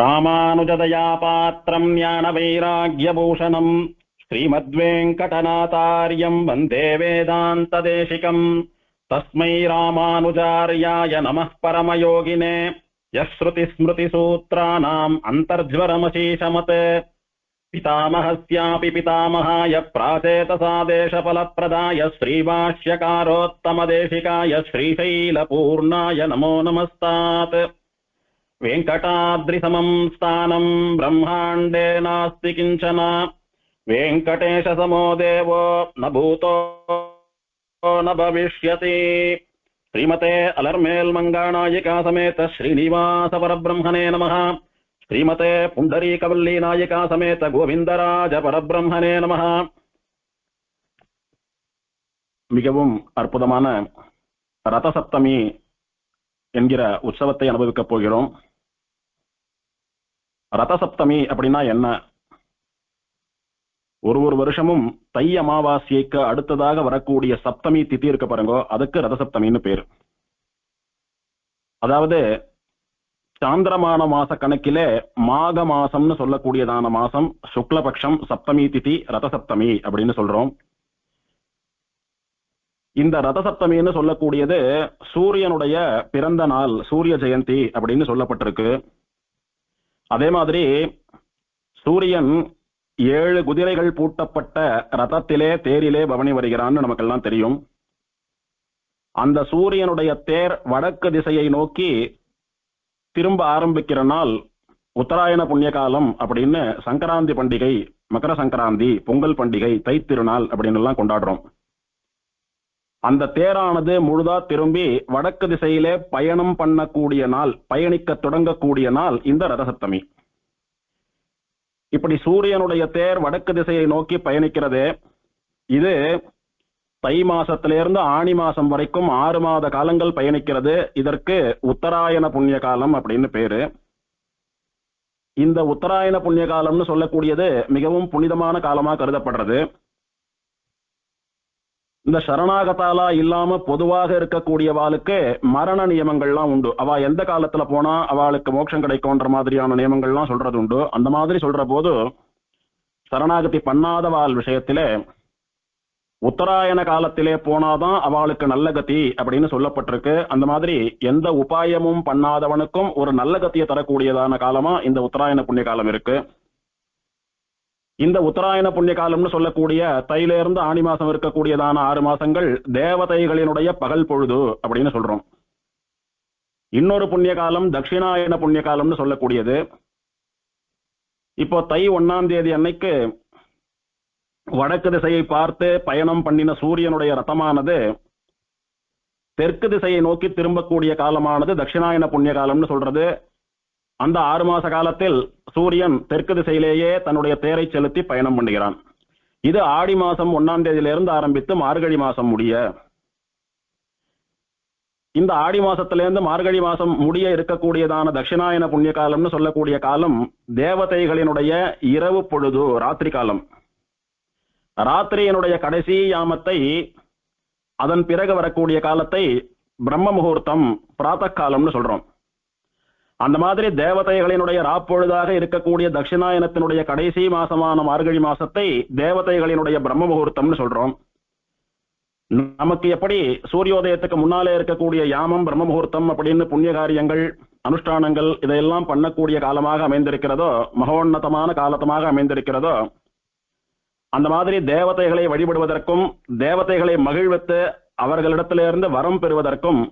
ராமானுஜதயா பாத்திரம் ஞான வைராக்யபூஷணம் ஸ்ரீமத்வேங்கடநாதார்யம் வந்தே வேதாந்ததேசிகம். தஸ்மை ராமானுஜார்யாய நமः பரமயோகினே யஸ்ருதிஸ்மிருதிசூத்ராணாம் அந்தர்ஜ்வரமசீஷமத். பிதாமஹஸ்யாபி பிதாமகாய பிராச்சேதசாதேசபலப்பிரதாய ஸ்ரீபாஷ்யகாரோத்தமதேசிகாய ஸ்ரீசைலபூர்ணாய நமோ நமஸ்தாத். वेङ्कटाद्रिसमं स्थानं ब्रह्माण्डे नास्ति किञ्चन, वेङ्कटेशसमो देवो न भूतो न भविष्यति. श्रीमते अलर्मेल्मङ्गानायिका समेत श्रीनिवासपरब्रह्मणे नमः. श्रीमते पुण्डरीकवल्लीनायिका समेत गोविन्दराजपरब्रह्मणे नमः. மிகவும் அற்புதமான ரதசப்தமி என்கிற உற்சவத்தை அனுபவிக்கப் போகிறோம். ரதசப்தமி அப்படின்னா என்ன? ஒரு வருஷமும் தை அமாவாசைக்கு அடுத்ததாக வரக்கூடிய சப்தமி திதி இருக்க பாருங்க, அதுக்கு ரதசப்தமின்னு பேரு. அதாவது சாந்திரமான மாச கணக்கிலே மாக மாசம்னு சொல்லக்கூடியதான மாசம் சுக்லபக்ஷம் சப்தமி திதி ரதசப்தமி அப்படின்னு சொல்றோம். இந்த ரதசப்தமின்னு சொல்லக்கூடியது சூரியனுடைய பிறந்த நாள், சூரிய ஜெயந்தி அப்படின்னு சொல்லப்பட்டிருக்கு. அதே மாதிரி சூரியன் 7 குதிரைகள் பூட்டப்பட்ட ரதத்திலே தேரிலே பவனி வருகிறான்னு நமக்கெல்லாம் தெரியும். அந்த சூரியனுடைய தேர் வடக்கு திசையை நோக்கி திரும்ப ஆரம்பிக்கிற நாள் உத்தராயண புண்ணிய காலம் அப்படின்னு சங்கராந்தி பண்டிகை, மகர சங்கராந்தி, பொங்கல் பண்டிகை, தை திருநாள் அப்படின்னு எல்லாம் கொண்டாடுறோம். அந்த தேரானது முழுதா திரும்பி வடக்கு திசையிலே பயணம் பண்ணக்கூடிய நாள், பயணிக்க தொடங்கக்கூடிய நாள் இந்த ரதசப்தமி. இப்படி சூரியனுடைய தேர் வடக்கு திசையை நோக்கி பயணிக்கிறது. இது தை மாசத்திலிருந்து ஆணி மாசம் வரைக்கும் 6 மாத காலங்கள் பயணிக்கிறது. இதற்கு உத்தராயண புண்ணிய காலம் அப்படின்னு பேரு. இந்த உத்தராயண புண்ணிய காலம்னு சொல்லக்கூடியது மிகவும் புனிதமான காலமா கருதப்படுறது. இந்த சரணாகதாலா இல்லாம பொதுவாக இருக்கக்கூடியவாளுக்கு மரண நியமங்கள்லாம் உண்டு. அவ எந்த காலத்துல போனா அவளுக்கு மோட்சம் கிடைக்கும்ன்ற மாதிரியான நியமங்கள்லாம் சொல்றது உண்டு. அந்த மாதிரி சொல்ற போது சரணாகதி பண்ணாதவாள் விஷயத்திலே உத்தராயண காலத்திலே போனாதான் அவளுக்கு நல்ல கதி அப்படின்னு சொல்லப்பட்டிருக்கு. அந்த மாதிரி எந்த உபாயமும் பண்ணாதவனுக்கும் ஒரு நல்ல கத்தியை தரக்கூடியதான காலமா இந்த உத்தராயண புண்ணிய காலம் இருக்கு. இந்த உத்தராயண புண்ணிய காலம்னு சொல்லக்கூடிய தையிலிருந்து ஆணி மாசம் இருக்கக்கூடியதான 6 மாசங்கள் தேவதைகளினுடைய பகல் பொழுது அப்படின்னு சொல்றோம். இன்னொரு புண்ணிய காலம் தட்சிணாயன புண்ணிய காலம்னு சொல்லக்கூடியது. இப்போ தை 1ஆம் தேதி அன்னைக்கு வடக்கு திசையை பார்த்து பயணம் பண்ணின சூரியனுடைய ரதமானது தெற்கு திசையை நோக்கி திரும்பக்கூடிய காலமானது தட்சிணாயன புண்ணிய காலம்னு சொல்றது. அந்த 6 மாச காலத்தில் சூரியன் தெற்கு திசையிலேயே தன்னுடைய தேரை செலுத்தி பயணம் பண்ணுகிறான். இது ஆடி மாசம் 1ஆம் தேதியிலிருந்து ஆரம்பித்து மார்கழி மாசம் முடிய. இந்த ஆடி மாசத்திலிருந்து மார்கழி மாசம் முடிய இருக்கக்கூடியதான தட்சிணாயன புண்ணிய காலம்னு சொல்லக்கூடிய காலம் தேவதைகளினுடைய இரவு பொழுது, ராத்திரி காலம். ராத்திரியினுடைய கடைசி யாமத்தை, அதன் பிறகு வரக்கூடிய காலத்தை பிரம்ம முகூர்த்தம், பிராத்த காலம்னு சொல்றோம். அந்த மாதிரி தேவதைகளினுடைய ராப்பொழுதாக இருக்கக்கூடிய தட்சிணாயனத்தினுடைய கடைசி மாசமான மார்கழி மாசத்தை தேவதைகளினுடைய பிரம்ம முகூர்த்தம்னு சொல்றோம். நமக்கு எப்படி சூரியோதயத்துக்கு முன்னாலே இருக்கக்கூடிய யாமம் பிரம்ம முகூர்த்தம் அப்படின்னு புண்ணிய காரியங்கள், அனுஷ்டானங்கள் இதையெல்லாம் பண்ணக்கூடிய காலமாக அமைந்திருக்கிறதோ, மகோன்னதமான காலத்தமாக அமைந்திருக்கிறதோ, அந்த மாதிரி தேவதைகளை வழிபடுவதற்கும் தேவதைகளை மகிழ்வித்து அவர்களிடத்திலிருந்து வரம் பெறுவதற்கும்,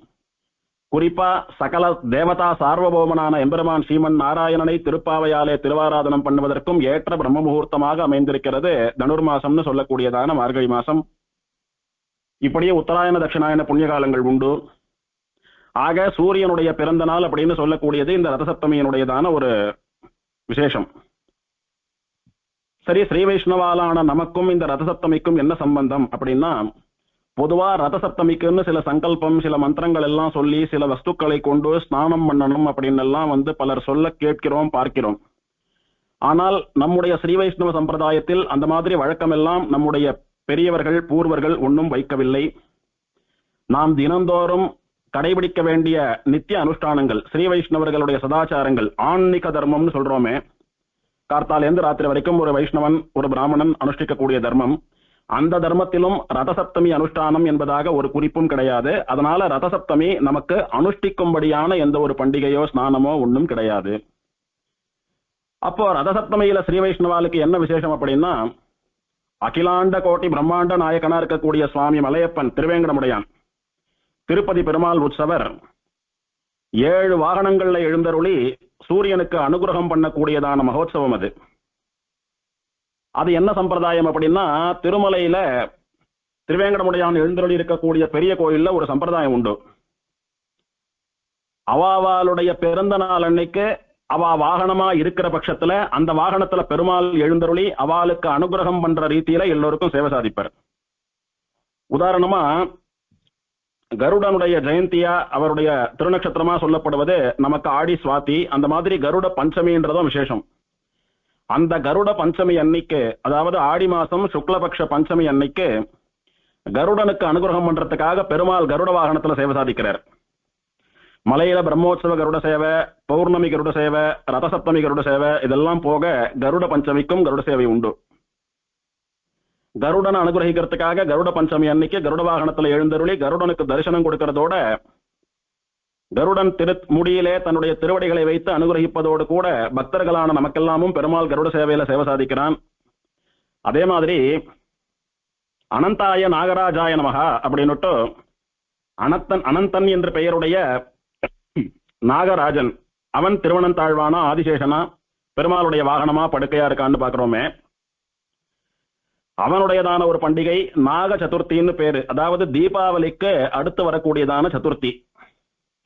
குறிப்பா சகல தேவதா சார்வபௌமனான எம்பெருமான் ஸ்ரீமன் நாராயணனை திருப்பாவையாலே திருவாராதனம் பண்ணுவதற்கும் ஏற்ற பிரம்ம முகூர்த்தமாக அமைந்திருக்கிறது தனுர்மாசம்னு சொல்லக்கூடியதான மார்கழி மாசம். இப்படியே உத்தராயண தட்சிணாயன புண்ணிய காலங்கள் உண்டு. ஆக சூரியனுடைய பிறந்த நாள் அப்படின்னு சொல்லக்கூடியது இந்த ரதசப்தமியினுடையதான ஒரு விசேஷம். சரி, ஸ்ரீ வைஷ்ணவாலான நமக்கும் இந்த ரதசப்தமிக்கும் என்ன சம்பந்தம் அப்படின்னா, பொதுவா ரதசப்தமிக்குன்னு சில சங்கல்பம், சில மந்திரங்கள் எல்லாம் சொல்லி சில வஸ்துக்களை கொண்டு ஸ்நானம் பண்ணணும் அப்படின்னு எல்லாம் பலர் சொல்ல கேட்கிறோம், பார்க்கிறோம். ஆனால் நம்முடைய ஸ்ரீ வைஷ்ணவ சம்பிரதாயத்தில் அந்த மாதிரி வழக்கமெல்லாம் நம்முடைய பெரியவர்கள் பூர்வர்கள் ஒன்றும் வைக்கவில்லை. நாம் தினந்தோறும் கடைபிடிக்க வேண்டிய நித்திய அனுஷ்டானங்கள், ஸ்ரீ வைஷ்ணவர்களுடைய சதாச்சாரங்கள், ஆன்மீக தர்மம்னு சொல்றோமே, கார்த்தாலேருந்து ராத்திரி வரைக்கும் ஒரு வைஷ்ணவன் ஒரு பிராமணன் அனுஷ்டிக்கக்கூடிய தர்மம், அந்த தர்மத்திலும் ரதசப்தமி அனுஷ்டானம் என்பதாக ஒரு குறிப்பும் கிடையாது. அதனால ரதசப்தமி நமக்கு அனுஷ்டிக்கும்படியான எந்த ஒரு பண்டிகையோ ஸ்நானமோ ஒன்றும் கிடையாது. அப்போ ரதசப்தமியில ஸ்ரீ வைஷ்ணவாலுக்கு என்ன விசேஷம் அப்படின்னா, அகிலாண்ட கோட்டி பிரம்மாண்ட நாயகனா இருக்கக்கூடிய சுவாமி மலையப்பன் திருவேங்கடமுடையான் திருப்பதி பெருமாள் உற்சவர் 7 வாகனங்கள்ல எழுந்தருளி சூரியனுக்கு அனுகிரகம் பண்ணக்கூடியதான மகோத்சவம் அது. அது என்ன சம்பிரதாயம் அப்படின்னா, திருமலையில திருவேங்கடமுடையான் எழுந்தருளி இருக்கக்கூடிய பெரிய கோயில்ல ஒரு சம்பிரதாயம் உண்டு. அவாவாளுடைய பிறந்த நாள் அன்னைக்கு அவ வாகனமா இருக்கிற பட்சத்துல அந்த வாகனத்துல பெருமாள் எழுந்தருளி அவளுக்கு அனுகிரகம் பண்ற ரீதியில எல்லோருக்கும் சேவை சாதிப்பார். உதாரணமா கருடனுடைய ஜெயந்தியா அவருடைய திருநட்சத்திரமா சொல்லப்படுவது நமக்கு ஆடி சுவாதி. அந்த மாதிரி கருட பஞ்சமின்றதும் விசேஷம். அந்த கருட பஞ்சமி அன்னைக்கு, அதாவது ஆடி மாசம் சுக்லபக்ஷ பஞ்சமி அன்னைக்கு கருடனுக்கு அனுகிரகம் பண்றதுக்காக பெருமாள் கருட வாகனத்துல சேவை சாதிக்கிறார். மலையில பிரம்மோற்சவ கருட சேவை, பௌர்ணமி கருட சேவை, ரதசப்தமி கருட சேவை, இதெல்லாம் போக கருட பஞ்சமிக்கும் கருட சேவை உண்டு. கருடனை அனுகிரகிக்கிறதுக்காக கருட பஞ்சமி அன்னைக்கு கருட வாகனத்துல எழுந்தருளி கருடனுக்கு தரிசனம் கொடுக்கறதோட கருடன் முடியிலே தன்னுடைய திருவடிகளை வைத்து அனுகிரகிப்பதோடு கூட பக்தர்களான நமக்கெல்லாமும் பெருமாள் கருட சேவையில சேவை சாதிக்கிறான். அதே மாதிரி அனந்தாய நாகராஜாய நமகா அப்படின்னுட்டு அனந்தன் என்ற பெயருடைய நாகராஜன், அவன் திருவனந்தாழ்வானா ஆதிசேஷனா பெருமாளுடைய வாகனமா படுக்கையா இருக்கான்னு பாக்குறோமே, அவனுடையதான ஒரு பண்டிகை நாக சதுர்த்தின்னு பேரு. அதாவது தீபாவளிக்கு அடுத்து வரக்கூடியதான சதுர்த்தி.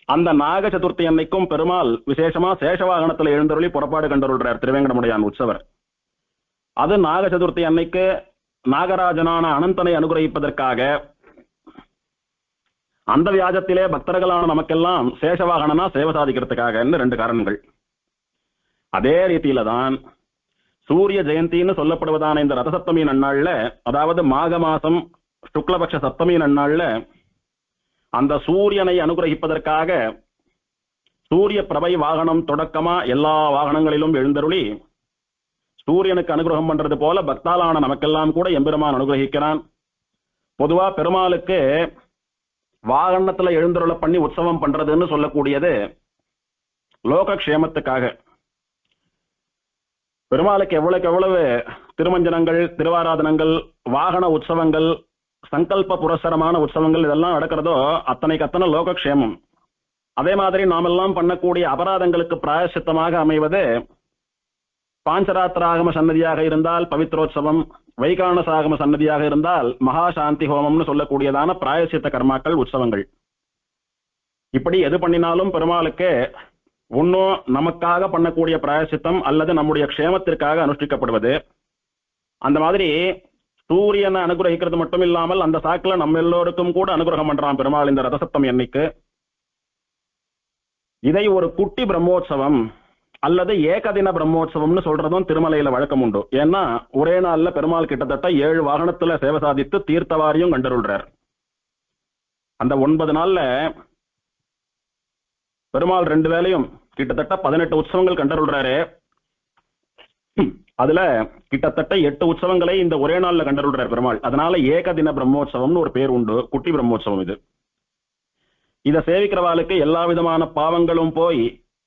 அந்த நாக சதுர்த்தி அன்னைக்கும் பெருமாள் விசேஷமா சேஷ வாகனத்துல எழுந்தருளி புறப்பாடு கண்டருள்றார் திருவேங்கடமுடையான் உற்சவர். அது நாக சதுர்த்தி அன்னைக்கு நாகராஜனான அனந்தனை அனுகிரகிப்பதற்காக, அந்த வியாஜத்திலே பக்தர்களான நமக்கெல்லாம் சேஷவாகனனா சேவை சாதிக்கிறதுக்காக 2 காரணங்கள். அதே ரீதியில தான் சூரிய ஜெயந்தின்னு சொல்லப்படுவதான இந்த ரதசப்தமி நன்னாள்ல, அதாவது மாக மாசம் சுக்லபக்ஷ சப்தமி நன்னாள்ல அந்த சூரியனை அனுகிரகிப்பதற்காக சூரிய பிரபை வாகனம் தொடக்கமா எல்லா வாகனங்களிலும் எழுந்தருளி சூரியனுக்கு அனுகிரகம் பண்றது போல பக்தாலான நமக்கெல்லாம் கூட எம்பெருமான் அனுகிரகிக்கிறான். பொதுவா பெருமாளுக்கு வாகனத்துல எழுந்தருள பண்ணி உற்சவம் பண்றதுன்னு சொல்லக்கூடியது லோகக்ஷேமத்துக்காக. பெருமாளுக்கு எவ்வளவு திருமஞ்சனங்கள், திருவாராதனங்கள், வாகன உற்சவங்கள், சங்கல்ப புரஸ்சரமான உற்சவங்கள் இதெல்லாம் நடக்கிறதோ அத்தனைக்கு அத்தனை லோகக்ஷேமம். அதே மாதிரி நாமெல்லாம் பண்ணக்கூடிய அபராதங்களுக்கு பிராயசித்தமாக அமைவது பாஞ்சராத்திராகம சன்னதியாக இருந்தால் பவித்ரோத்சவம், வைகானசாகம சன்னதியாக இருந்தால் மகாசாந்தி ஹோமம்னு சொல்லக்கூடியதான பிராயசித்த கர்மாக்கள், உற்சவங்கள். இப்படி எது பண்ணினாலும் பெருமாளுக்கு ஒன்னும் நமக்காக பண்ணக்கூடிய பிராயசித்தம் அல்லது நம்முடைய க்ஷேமத்திற்காக அனுஷ்டிக்கப்படுவது. அந்த மாதிரி சூரியனை அனுகிரகிக்கிறது மட்டும் இல்லாமல் அந்த சாக்குல நம்ம எல்லோருக்கும் கூட அனுகிரகம் பண்றான் பெருமாள் இந்த ரதசப்தமி அன்னைக்கு. இதை ஒரு குட்டி பிரம்மோற்சவம் அல்லது ஏகதின பிரம்மோற்சவம்னு சொல்றதும் திருமலையில வழக்கம் உண்டு. ஏன்னா ஒரே நாள்ல பெருமாள் கிட்டத்தட்ட 7 வாகனத்துல சேவை சாதித்து தீர்த்தவாரியும் கண்டருள்றார். அந்த 9 நாள்ல பெருமாள் 2 வேளையும் கிட்டத்தட்ட 18 உற்சவங்கள் கண்டருள்றாரு. அதுல கிட்டத்தட்ட 8 உற்சவங்களை இந்த ஒரே நாள்ல கண்டருள்றார் பெருமாள். அதனால ஏகதின பிரம்மோற்சவம்னு ஒரு பேர் உண்டு, குட்டி பிரம்மோற்சவம் இது. இதை சேவிக்கிறவாளுக்கு எல்லா விதமான பாவங்களும் போய்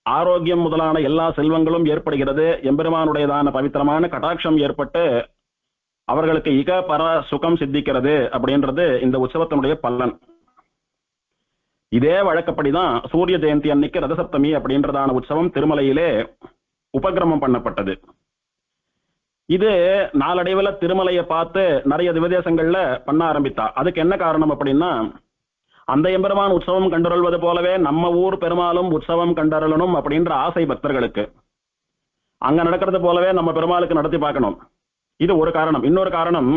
ஆரோக்கியம் முதலான எல்லா செல்வங்களும் ஏற்படுகிறது. எம்பெருமானுடையதான பவித்திரமான கடாட்சம் ஏற்பட்டு அவர்களுக்கு இக பர சுகம் சித்திக்கிறது அப்படின்றது இந்த உற்சவத்தினுடைய பலன். இதே வழக்கப்படிதான் சூரிய ஜெயந்தி அன்னைக்கு ரதசப்தமி அப்படின்றதான உற்சவம் திருமலையிலே உபகிரமம் பண்ணப்பட்டது. இது நாளடைவில் திருமலையை பார்த்து நிறைய திவதேசங்கள்ல பண்ண ஆரம்பித்தா. அதுக்கு என்ன காரணம் அப்படின்னா, அந்த எம்பெருமான் உற்சவம் கண்டருள்வது போலவே நம்ம ஊர் பெருமாளும் உற்சவம் கண்டருளணும் அப்படின்ற ஆசை பக்தர்களுக்கு. அங்க நடக்கிறது போலவே நம்ம பெருமாளுக்கு நடத்தி பார்க்கணும். இது ஒரு காரணம். இன்னொரு காரணம்,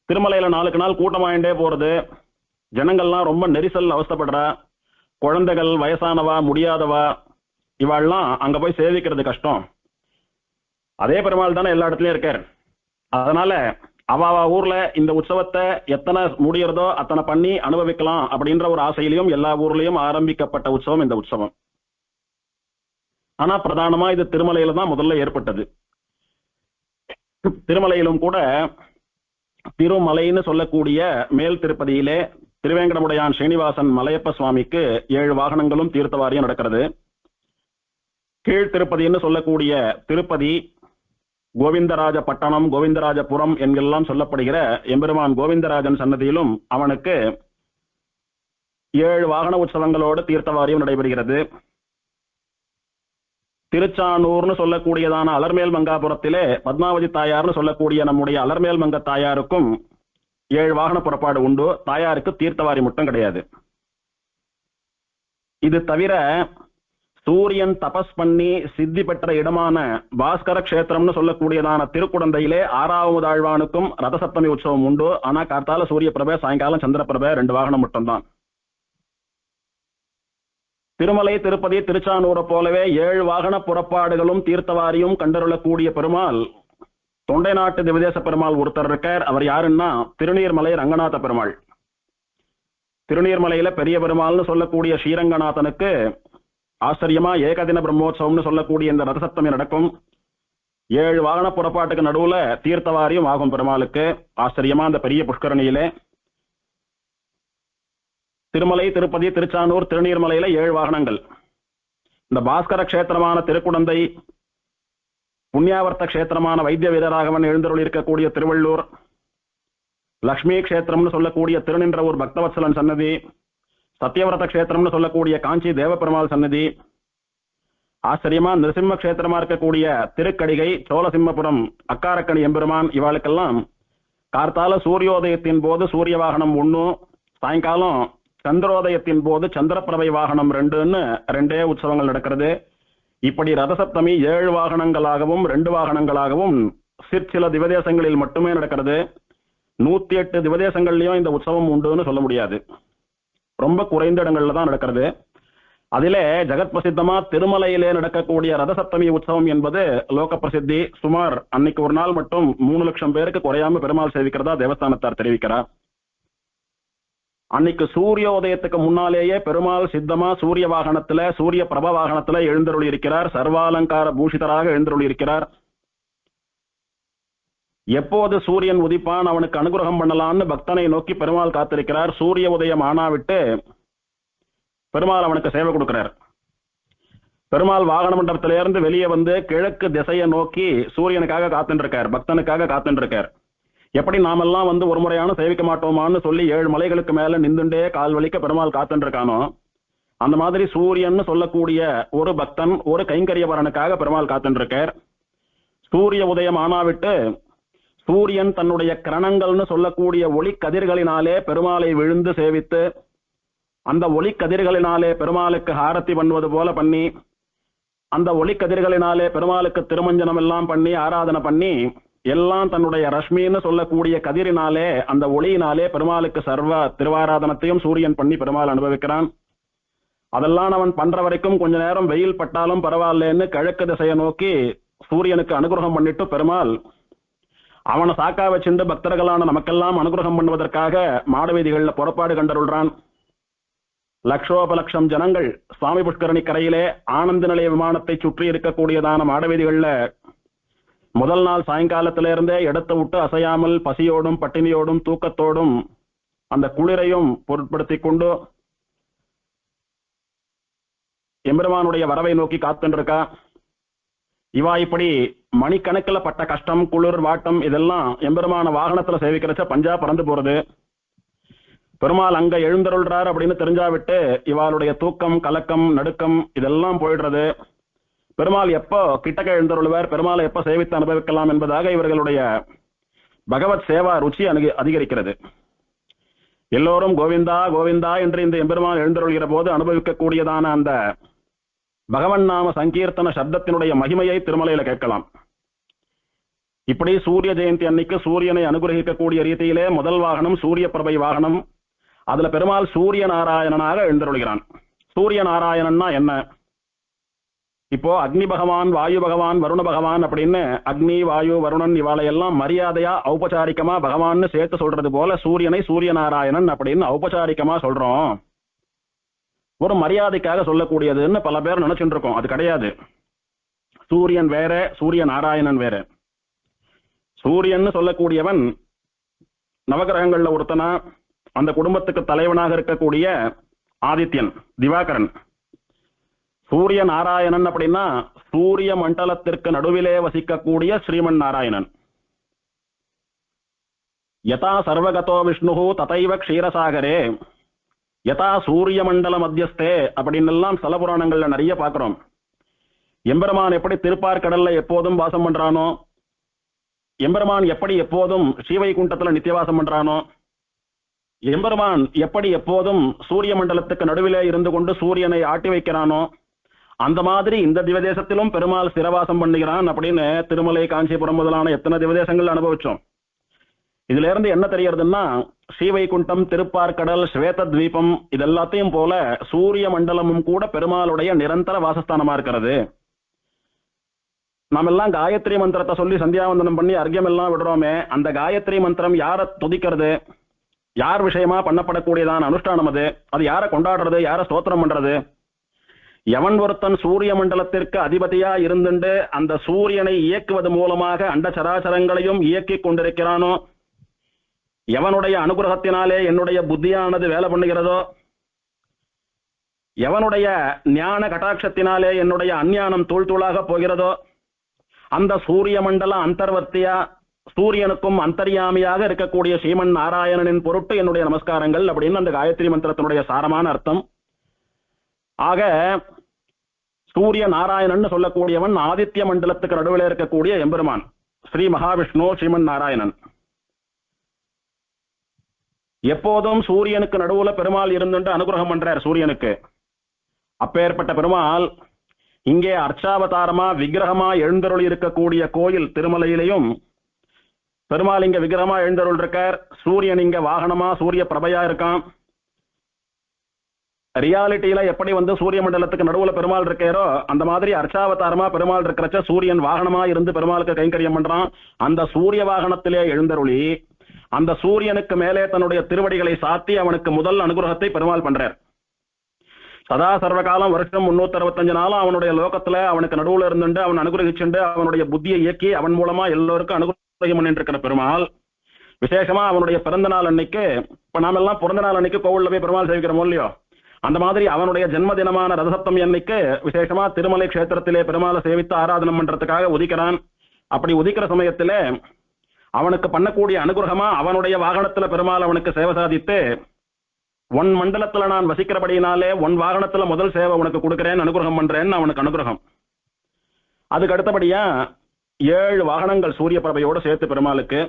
திருமலையில நாளுக்கு நாள் கூட்டமாயிண்டே போறது, ஜனங்கள்லாம் ரொம்ப நெரிசல் அவஸ்தப்படுறா, குழந்தைகள், வயசானவா, முடியாதவா, இவாள்லாம் அங்க போய் சேவிக்கிறது கஷ்டம். அதே பெருமாள் தானே எல்லா இடத்துலயும் இருக்கார். அதனால அவ ஊர்ல இந்த உற்சவத்தை எத்தனை முடியறதோ அத்தனை பண்ணி அனுபவிக்கலாம் அப்படின்ற ஒரு ஆசையிலையும் எல்லா ஊர்லயும் ஆரம்பிக்கப்பட்ட உற்சவம் இந்த உற்சவம். ஆனா பிரதானமா இது திருமலையில தான் முதல்ல ஏற்பட்டது. திருமலையிலும் கூட திருமலைன்னு சொல்லக்கூடிய மேல் திருப்பதியிலே திருவேங்கடமுடையான் ஸ்ரீனிவாசன் மலையப்ப சுவாமிக்கு 7 வாகனங்களும் தீர்த்தவாரியம் நடக்கிறது. கீழ் திருப்பதின்னு சொல்லக்கூடிய திருப்பதி, கோவிந்தராஜ பட்டணம், கோவிந்தராஜபுரம் என்கெல்லாம் சொல்லப்படுகிற எம்பெருமான் கோவிந்தராஜன் சன்னதியிலும் அவனுக்கு 7 வாகன உற்சவங்களோடு தீர்த்தவாரியம் நடைபெறுகிறது. திருச்சானூர்னு சொல்லக்கூடியதான அலர்மேல் மங்காபுரத்திலே பத்மாவதி தாயார்னு சொல்லக்கூடிய நம்முடைய அலர்மேல் மங்க தாயாருக்கும் 7 வாகன புறப்பாடு உண்டு. தாயாருக்கு தீர்த்தவாரி மட்டும் கிடையாது. இது தவிர சூரியன் தபஸ் பண்ணி சித்தி பெற்ற இடமான பாஸ்கர கஷேத்திரம்னு சொல்லக்கூடியதான திருக்குடந்தையிலே 6வது ஆழ்வானுக்கும் ரதசப்தமி உற்சவம் உண்டு. ஆனா கார்த்தால சூரிய பிரபை, சாயங்காலம் சந்திர பிரபை, 2 வாகனம் மட்டும்தான். திருமலை, திருப்பதி, திருச்சானூரை போலவே 7 வாகன புறப்பாடுகளும் தீர்த்தவாரியும் கண்டருளக்கூடிய பெருமாள் தொண்டை நாட்டு திவதேச பெருமாள் ஒருத்தர் இருக்கார். அவர் யாருன்னா திருநீர்மலை ரங்கநாத பெருமாள். திருநீர்மலையில பெரிய பெருமாள்னு சொல்லக்கூடிய ஸ்ரீரங்கநாதனுக்கு ஆச்சரியமா ஏகதின பிரம்மோற்சவம்னு சொல்லக்கூடிய இந்த ரதசப்தமி நடக்கும். 7 வாகன புறப்பாட்டுக்கு நடுவுல தீர்த்தவாரியும் ஆகும் பெருமாளுக்கு ஆச்சரியமா அந்த பெரிய புஷ்கரணியிலே. திருமலை, திருப்பதி, திருச்சானூர், திருநீர்மலையில 7 வாகனங்கள். இந்த பாஸ்கர கஷேத்திரமான திருக்குடந்தை, புண்ணியாவர்த்த கஷேத்திரமான வைத்திய வீரராகவன் எழுந்தருள் இருக்கக்கூடிய திருவள்ளூர், லக்ஷ்மி கஷேத்திரம்னு சொல்லக்கூடிய திருநின்றவூர் பக்தவத்சலன் சன்னதி, சத்தியவிரத கஷேத்திரம்னு சொல்லக்கூடிய காஞ்சி தேவபெருமாள் சன்னதி, ஆச்சரியமா நிருசிம்ம கஷேத்திரமா இருக்கக்கூடிய திருக்கடிகை, சோழசிம்மபுரம் அக்காரக்கணி எம்பெருமான், இவாளுக்கெல்லாம் கார்த்தால சூரியோதயத்தின் போது சூரிய வாகனம் 1, சாயங்காலம் சந்திரோதயத்தின் போது சந்திரப்பிரபை வாகனம் 2ன்னு 2 உற்சவங்கள் நடக்கிறது. இப்படி ரதசப்தமி 7 வாகனங்களாகவும் 2 வாகனங்களாகவும் சிற்சில திவதேசங்களில் மட்டுமே நடக்கிறது. 108 திவதேசங்கள்லயும் இந்த உற்சவம் உண்டுன்னு சொல்ல முடியாது. ரொம்ப குறைந்த இடங்கள்ல தான் நடக்கிறது. அதிலே ஜெகத் பிரசித்தமா திருமலையிலே நடக்கக்கூடிய ரதசப்தமி உற்சவம் என்பது லோக பிரசித்தி. சுமார் அன்னைக்கு ஒரு நாள் மட்டும் 3 லட்சம் பேருக்கு குறையாம பெருமாள் சேவிக்கிறதா தேவஸ்தானத்தார் தெரிவிக்கிறார். அன்னைக்கு சூரியோதயத்துக்கு முன்னாலேயே பெருமாள் சித்தமா சூரிய வாகனத்துல, சூரிய பிரப வாகனத்துல எழுந்தருளி இருக்கிறார். சர்வாலங்கார பூஷிதராக எழுந்தருளி இருக்கிறார். எப்போது சூரியன் உதிப்பான், அவனுக்கு அனுகிரகம் பண்ணலான்னு பக்தனை நோக்கி பெருமாள் காத்திருக்கிறார். சூரிய உதயம் ஆனாவிட்டு பெருமாள் அவனுக்கு சேவை கொடுக்கிறார். பெருமாள் வாகன மண்டபத்திலிருந்து வெளியே வந்து கிழக்கு திசையை நோக்கி சூரியனுக்காக காத்துட்டு இருக்கார், பக்தனுக்காக காத்துட்டு இருக்கார். எப்படி நாமெல்லாம் வந்து ஒரு முறையான சேவிக்க மாட்டோமான்னு சொல்லி 7 மலைகளுக்கு மேல நின்றுண்டே கால் வலிக்க பெருமாள் காத்துட்டு இருக்கானோ, அந்த மாதிரி சூரியன் சொல்லக்கூடிய ஒரு பக்தன் ஒரு கைங்கரியவரனுக்காக பெருமாள் காத்துட்டு இருக்கார். சூரிய உதயம் ஆனாவிட்டு சூரியன் தன்னுடைய கிரணங்கள்னு சொல்லக்கூடிய ஒளி கதிர்களினாலே பெருமாளை விழுந்து சேவித்து, அந்த ஒளி கதிர்களினாலே பெருமாளுக்கு ஹாரத்தி பண்ணுவது போல பண்ணி, அந்த ஒளி கதிர்களினாலே பெருமாளுக்கு திருமஞ்சனம் எல்லாம் பண்ணி ஆராதனை பண்ணி, எல்லாம் தன்னுடைய ரஷ்மின்னு சொல்லக்கூடிய கதிரினாலே அந்த ஒளியினாலே பெருமாளுக்கு சர்வ திருவாராதனத்தையும் சூரியன் பண்ணி பெருமாள் அனுபவிக்கிறான். அதெல்லாம் அவன் பண்ற வரைக்கும் கொஞ்ச நேரம் வெயில் பட்டாலும் பரவாயில்லன்னு கிழக்கு திசையை நோக்கி சூரியனுக்கு அனுகிரகம் பண்ணிட்டு பெருமாள் அவனை சாக்கா வச்சிருந்து பக்தர்களான நமக்கெல்லாம் அனுகிரகம் பண்ணுவதற்காக மாடவீதிகள்ல புறப்பாடு கண்டருள்றான். லட்சோபலட்சம் ஜனங்கள் சுவாமி புஷ்கரணி கரையிலே ஆனந்த நிலைய விமானத்தை சுற்றி இருக்கக்கூடியதான மாடவீதிகள்ல முதல் நாள் சாயங்காலத்திலிருந்தே இடத்தை விட்டு அசையாமல் பசியோடும் பட்டினியோடும் தூக்கத்தோடும் அந்த குளிரையும் பொருட்படுத்தி கொண்டு எம்பெருமானுடைய வரவை நோக்கி காத்துருக்கா. இவா இப்படி மணிக்கணக்கில் பட்ட கஷ்டம், குளிர், வாட்டம் இதெல்லாம் எம்பெருமான வாகனத்துல சேவிக்கிறச்ச பஞ்சா பறந்து போறது. பெருமாள் அங்க எழுந்தருள்றார் அப்படின்னு தெரிஞ்சாவிட்டு இவாளுடைய தூக்கம், கலக்கம், நடுக்கம் இதெல்லாம் போயிடுறது. பெருமாள் எப்போ கிட்டக்க எழுந்தருள்வார், பெருமாளை எப்போ சேவித்து அனுபவிக்கலாம் என்பதாக இவர்களுடைய பகவத் சேவா ருச்சி அதிகரிக்கிறது. எல்லோரும் கோவிந்தா கோவிந்தா என்று இந்த எம்பெருமான் எழுந்தருள்கிற போது அனுபவிக்கக்கூடியதான அந்த பகவன் நாம சங்கீர்த்தன சப்தத்தினுடைய மகிமையை திருமலையில கேட்கலாம். இப்படி சூரிய ஜெயந்தி அன்னைக்கு சூரியனை அனுகிரகிக்கக்கூடிய ரீதியிலே முதல் வாகனம் சூரிய பிரபை வாகனம். அதுல பெருமாள் சூரிய நாராயணனாக எழுந்தருள்கிறான். சூரிய நாராயணன்னா என்ன? இப்போ அக்னி பகவான், வாயு பகவான், வருண பகவான் அப்படின்னு அக்னி, வாயு, வருணன் இவாளையெல்லாம் மரியாதையா ஔபச்சாரிக்கமா பகவான்னு சேர்த்து சொல்றது போல சூரியனை சூரிய நாராயணன் அப்படின்னு ஔபச்சாரிக்கமா சொல்றோம். ஒரு மரியாதைக்காக சொல்லக்கூடியதுன்னு பல பேர் நினைச்சுட்டு இருக்கோம். அது கிடையாது. சூரியன் வேற, சூரிய நாராயணன் வேற. சூரியன் சொல்லக்கூடியவன் நவகிரகங்கள்ல ஒருத்தனா, அந்த குடும்பத்துக்கு தலைவனாக இருக்கக்கூடிய ஆதித்யன், திவாகரன். சூரிய நாராயணன் அப்படின்னா சூரிய மண்டலத்திற்கு நடுவிலே வசிக்கக்கூடிய ஸ்ரீமன் நாராயணன். யதா சர்வகதோ விஷ்ணு ததைவ க்ஷீரசாகரே யதா சூரிய மண்டல மத்தியஸ்தே அப்படின்னு எல்லாம் ஸ்தல புராணங்கள்ல நிறைய பார்க்கிறோம். எம்பெருமான் எப்படி திருப்பார்கடல்ல எப்போதும் வாசம் பண்றானோ, எம்பெருமான் எப்படி எப்போதும் ஸ்ரீவைகுண்டத்துல நித்தியவாசம் பண்றானோ, எம்பெருமான் எப்படி எப்போதும் சூரிய மண்டலத்துக்கு நடுவிலே இருந்து கொண்டு சூரியனை ஆட்டி வைக்கிறானோ, அந்த மாதிரி இந்த திவதேசத்திலும் பெருமாள் சிரவாசம் பண்ணுகிறான் அப்படின்னு திருமலை, காஞ்சிபுரம் முதலான எத்தனை திவதேசங்கள் அனுபவிச்சோம். இதுல இருந்து என்ன தெரியறதுன்னா, ஸ்ரீவைகுண்டம், திருப்பார்கடல், ஸ்வேத தீபம் இதெல்லாத்தையும் போல சூரிய மண்டலமும் கூட பெருமாளுடைய நிரந்தர வாசஸ்தானமா இருக்கிறது. நாம எல்லாம் காயத்ரி மந்திரத்தை சொல்லி சந்தியாவந்தனம் பண்ணி அர்க்கியம் எல்லாம் விடுறோமே, அந்த காயத்ரி மந்திரம் யாரை துதிக்கிறது, யார் விஷயமா பண்ணப்படக்கூடியதான அனுஷ்டானம் அது யாரை கொண்டாடுறது, யாரை ஸ்தோத்திரம் பண்றது? எவன் ஒருத்தன் சூரிய மண்டலத்திற்கு அதிபதியா இருந்துண்டு அந்த சூரியனை இயக்குவது மூலமாக அண்ட சராசரங்களையும் இயக்கி கொண்டிருக்கிறானோ, எவனுடைய அனுகிரகத்தினாலே என்னுடைய புத்தியானது வேலை பண்ணுகிறதோ, எவனுடைய ஞான கட்டாட்சத்தினாலே என்னுடைய அஞ்ஞானம் தூள் தூளாக போகிறதோ, அந்த சூரிய மண்டல அந்தர்வர்த்தியா சூரியனுக்கும் அந்தர்யாமியாக இருக்கக்கூடிய ஸ்ரீமன் நாராயணனின் பொருட்டு என்னுடைய நமஸ்காரங்கள் அப்படின்னு அந்த காயத்ரி மந்திரத்தினுடைய சாரமான அர்த்தம். ஆக சூரிய நாராயணன் சொல்லக்கூடியவன் ஆதித்ய மண்டலத்துக்கு நடுவில் இருக்கக்கூடிய எம்பெருமான் ஸ்ரீ மகாவிஷ்ணு ஸ்ரீமன் நாராயணன். எப்போதும் சூரியனுக்கு நடுவுல பெருமாள் இருந்துட்டு அனுகிரகம் பண்றார் சூரியனுக்கு. அப்பேற்பட்ட பெருமாள் இங்கே அர்ச்சாவதாரமா விக்கிரகமா எழுந்தருள் இருக்கக்கூடிய கோயில் திருமலையிலையும் பெருமாள் இங்க விக்கிரகமா எழுந்தருள் இருக்கார். சூரியன் இங்க வாகனமா சூரிய பிரபையா இருக்கான். ரியாலிட்டியில எப்படி சூரிய மண்டலத்துக்கு நடுவுல பெருமாள் இருக்காரோ அந்த மாதிரி அர்ச்சாவதாரமா பெருமாள் இருக்கிறச்ச சூரியன் வாகனமா இருந்து பெருமாளுக்கு கைங்கரியம் பண்றான். அந்த சூரிய வாகனத்திலே எழுந்தருளி அந்த சூரியனுக்கு மேலே தன்னுடைய திருவடிகளை சாத்தி அவனுக்கு முதல் அனுகிரகத்தை பெருமாள் பண்றார். சதா சர்வகாலம் வருஷம் 365 நாளும் அவனுடைய லோகத்துல அவனுக்கு நடுவுல இருந்துட்டு அவன் அனுகிரகிச்சுண்டு அவனுடைய புத்தியை இயக்கி அவன் மூலமா எல்லோருக்கும் அனுகிரகம் பண்ணிட்டு இருக்கிற பெருமாள். விசேஷமா அவனுடைய பிறந்த நாள் அன்னைக்கு, இப்ப நாம எல்லாம் பிறந்த நாள் அன்னைக்கு கோவில்ல போய் பெருமாள் சேவிக்கிறோமோ இல்லையோ, அந்த மாதிரி அவனுடைய ஜென்ம தினமான ரதசப்தமி அன்னைக்கு விசேஷமா திருமலை கஷேத்திரத்திலே பெருமாளை சேவித்து ஆராதனம் பண்றதுக்காக உதிக்கிறான். அப்படி உதிக்கிற சமயத்துல அவனுக்கு பண்ணக்கூடிய அனுகிரகமா அவனுடைய வாகனத்துல பெருமாள் அவனுக்கு சேவை சாதித்து, ஒன் மண்டலத்துல நான் வசிக்கிறபடினாலே ஒன் வாகனத்துல முதல் சேவை உனக்கு கொடுக்கிறேன், அனுகிரகம் பண்றேன்னு அவனுக்கு அனுகிரகம். அதுக்கு அடுத்தபடியா 7 வாகனங்கள் சூரிய பிரபையோடு சேர்த்து பெருமாளுக்கு.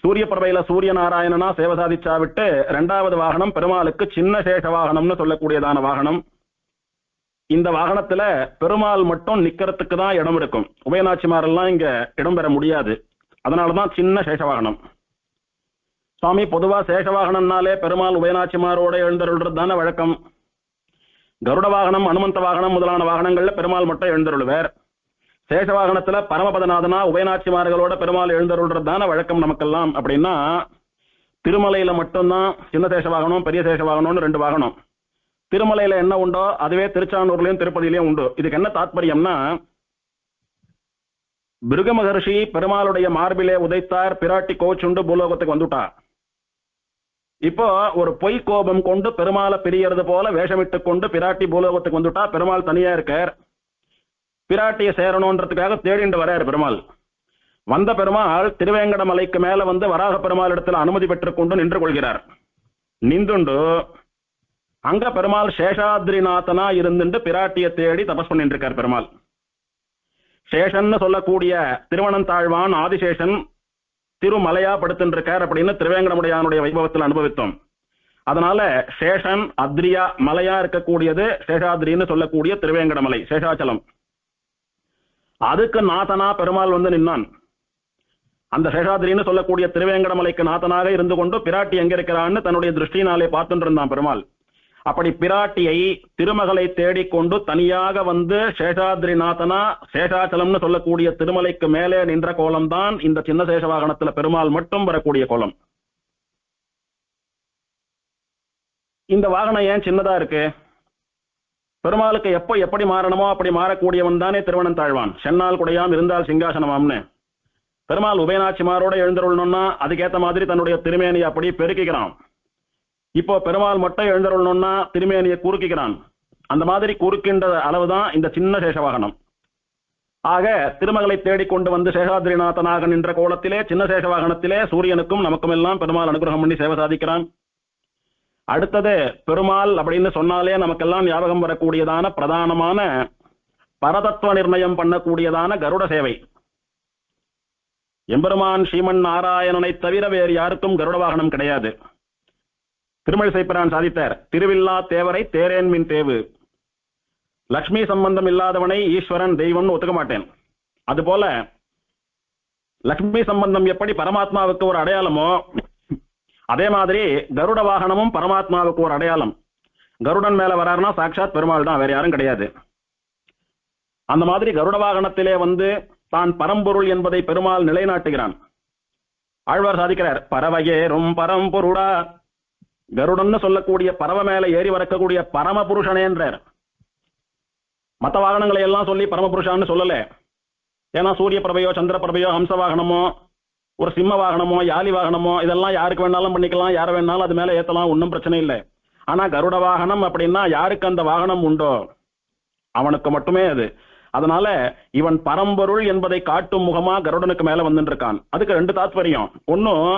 சூரிய பிரபையில சூரிய நாராயணனா சேவை சாதிச்சா விட்டு 2வது வாகனம் பெருமாளுக்கு சின்ன சேஷ வாகனம்னு சொல்லக்கூடியதான வாகனம். இந்த வாகனத்துல பெருமாள் மட்டும் நிக்கிறதுக்கு தான் இடம் இருக்கும். உபயநாச்சிமாரெல்லாம் இங்க இடம் பெற முடியாது. அதனாலதான் சின்ன சேஷ வாகனம். சுவாமி பொதுவா சேஷ வாகனம்னாலே பெருமாள் உபயநாச்சிமாரோட எழுந்தருள்றது தானே வழக்கம். கருட வாகனம், அனுமந்த வாகனம் முதலான வாகனங்கள்ல பெருமாள் மட்டும் எழுந்தருள்வார். சேஷ வாகனத்துல பரமபதநாதனா உபயநாச்சிமார்களோட பெருமாள் எழுந்தருள்றது தானே வழக்கம் நமக்கெல்லாம். அப்படின்னா திருமலையில மட்டும்தான் சின்ன சேஷ வாகனம், பெரிய சேஷ வாகனம்னு 2 வாகனம். திருமலையில என்ன உண்டோ அதுவே திருச்சானூர்லயும் திருப்பதியிலையும் உண்டு. இதுக்கு என்ன தாத்பரியம்னா, பிருக மகர்ஷி பெருமாளுடைய மார்பிலே உதைத்தார், பிராட்டி கோச்சுண்டு பூலோகத்துக்கு வந்துட்டா. இப்போ ஒரு பொய் கோபம் கொண்டு பெருமாளை பிரியறது போல வேஷமிட்டு கொண்டு பிராட்டி பூலோகத்துக்கு வந்துட்டா. பெருமாள் தனியா இருக்கார். பிராட்டியை சேரணுன்றதுக்காக தேடிண்டு வரார் பெருமாள். வந்த பெருமாள் திருவேங்கட மலைக்கு மேல வராக பெருமாள் இடத்துல அனுமதி பெற்றுக்கொண்டு நின்று கொள்கிறார். நின்றுண்டு அங்க பெருமாள் சேஷாத்ரிநாதனா இருந்துட்டு பிராட்டியை தேடி தபஸ் பண்ணிட்டு இருக்கார் பெருமாள். சேஷன் சொல்லக்கூடிய திருவனந்தாழ்வான் ஆதிசேஷன் திருமலையா படுத்துட்டு இருக்கார் அப்படின்னு திருவேங்கடமுடையானுடைய வைபவத்தில் அனுபவித்தோம். அதனால சேஷன் அத்ரியா மலையா இருக்கக்கூடியது சேஷாத்ரின்னு சொல்லக்கூடிய திருவேங்கடமலை சேஷாச்சலம். அதுக்கு நாதனா பெருமாள் நின்னான். அந்த சேஷாத்ரின்னு சொல்லக்கூடிய திருவேங்கடமலைக்கு நாதனாக இருந்து கொண்டு பிராட்டி எங்க இருக்கிறான்னு தன்னுடைய திருஷ்டினாலே பார்த்துட்டு இருந்தான் பெருமாள். அப்படி பிராட்டியை திருமகளை தேடிக்கொண்டு தனியாக வந்து சேஷாத்ரிநாதனா சேஷாச்சலம்னு சொல்லக்கூடிய திருமலைக்கு மேலே நின்ற கோலம்தான் இந்த சின்ன சேஷ வாகனத்துல பெருமாள் மட்டும் வரக்கூடிய கோலம். இந்த வாகனம் ஏன் சின்னதா இருக்கு? பெருமாளுக்கு எப்போ எப்படி மாறணுமோ அப்படி மாறக்கூடியவன் தானே திருவனந்தாழ்வான். சென்னால் குடையாம் இருந்தால் சிங்காசனமாம்னு பெருமாள் உபயநாச்சிமாரோட எழுந்தருளணும்னா அதுக்கேற்ற மாதிரி தன்னுடைய திருமேனியை அப்படி பெருக்கிக்கிறான். இப்போ பெருமாள் மட்டும் எழுந்தருளணும்னா திருமேனியை குறுக்கிக்கிறான். அந்த மாதிரி குறுக்கின்ற அளவுதான் இந்த சின்ன சேஷவாகனம். ஆக திருமகளை தேடிக்கொண்டு வந்து சேஷாத்ரிநாதனாக நின்ற கோலத்திலே சின்ன சேஷவாகனத்திலே சூரியனுக்கும் நமக்கும் எல்லாம் பெருமாள் அனுகிரகம் பண்ணி சேவை சாதிக்கிறான். அடுத்தது பெருமாள் அப்படின்னு சொன்னாலே நமக்கெல்லாம் ஞாபகம் வரக்கூடியதான பிரதானமான பரதத்துவ நிர்ணயம் பண்ணக்கூடியதான கருட சேவை. எம்பெருமான் ஸ்ரீமன் நாராயணனை தவிர வேறு யாருக்கும் கருட வாகனம் கிடையாது. திருமழிசை பிரான் சாதித்தார், திருவில்லா தேவரை தேரேன் மின் தேவு. லக்ஷ்மி சம்பந்தம் இல்லாதவனை ஈஸ்வரன் தெய்வம்னு ஒத்துக்க மாட்டேன். அதுபோல லக்ஷ்மி சம்பந்தம் எப்படி பரமாத்மாவுக்கு ஒரு அடையாளமோ அதே மாதிரி கருட வாகனமும் பரமாத்மாவுக்கு ஒரு அடையாளம். கருடன் மேல வராருன்னா சாட்சாத் பெருமாள் தான், வேற யாரும் கிடையாது. அந்த மாதிரி கருட வாகனத்திலே வந்து தான் பரம்பொருள் என்பதை பெருமாள் நிலைநாட்டுகிறான். ஆழ்வார் சாதிக்கிறார், பறவையேறும் பரம்பொருளா. கருடன்னு சொல்லக்கூடிய பறவை மேல ஏறி வரக்கூடிய பரமபுருஷனே என்றார். மற்ற வாகனங்களை எல்லாம் சொல்லி பரமபுருஷான்னு சொல்லல. ஏன்னா சூரிய பிரபையோ சந்திர பிரபையோ ஹம்ச வாகனமோ ஒரு சிம்ம வாகனமோ யாலி வாகனமோ இதெல்லாம் யாருக்கு வேணாலும் பண்ணிக்கலாம், யாரை வேணாலும் அது மேல ஏத்தலாம், ஒன்றும் பிரச்சனை இல்லை. ஆனா கருட வாகனம் அப்படின்னா யாருக்கு அந்த வாகனம் உண்டோ அவனுக்கு மட்டுமே அது. அதனால இவன் பரம்பொருள் என்பதை காட்டும் முகமா கருடனுக்கு மேல வந்துட்டு இருக்கான். அதுக்கு ரெண்டு தாத்பரியம். ஒன்னும்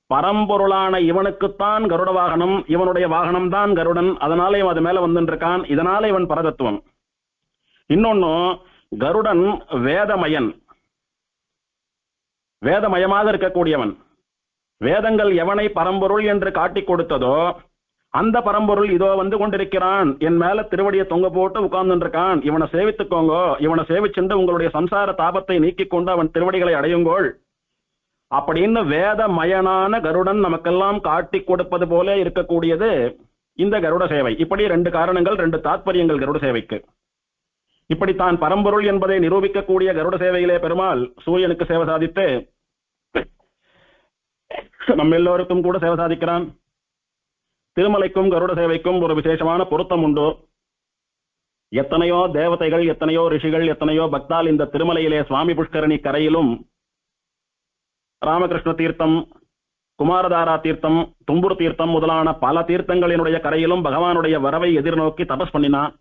பரம்பொருளான இவனுக்குத்தான் கருட வாகனம், இவனுடைய வாகனம் தான் கருடன், அதனால இவன் அது மேல வந்துட்டு இருக்கான், இதனால இவன் பரதத்துவம். இன்னொன்னு கருடன் வேதமயன், வேதமயமாக இருக்கக்கூடியவன். வேதங்கள் எவனை பரம்பொருள் என்று காட்டிக் கொடுத்ததோ அந்த பரம்பொருள் இதோ வந்து கொண்டிருக்கிறான், என் மேல திருவடியை தொங்க போட்டு உட்கார்ந்து இருக்கான், இவனை சேவித்துக்கோங்க, இவனை சேவிச்சுண்டு உங்களுடைய சம்சார தாபத்தை நீக்கிக் கொண்டு அவன் திருவடிகளை அடையுங்கோள் அப்படின்னு வேதமயனான கருடன் நமக்கெல்லாம் காட்டி கொடுப்பது போல இருக்கக்கூடியது இந்த கருட சேவை. இப்படி ரெண்டு காரணங்கள், ரெண்டு தாத்பரியங்கள் கருட சேவைக்கு. இப்படி தான் பரம்பொருள் என்பதை நிரூபிக்கக்கூடிய கருட சேவையிலே பெருமாள் சூரியனுக்கு சேவை சாதித்து நம்ம எல்லோருக்கும் கூட சேவை சாதிக்கிறான். திருமலைக்கும் கருட சேவைக்கும் ஒரு விசேஷமான பொருத்தம் உண்டு. எத்தனையோ தேவதைகள், எத்தனையோ ரிஷிகள், எத்தனையோ பக்தால் இந்த திருமலையிலே சுவாமி புஷ்கரணி கரையிலும் ராமகிருஷ்ண தீர்த்தம், குமாரதாரா தீர்த்தம், தும்புர் தீர்த்தம் முதலான பல தீர்த்தங்களினுடைய கரையிலும் பகவானுடைய வரவை எதிர்நோக்கி தபஸ் பண்ணினான்.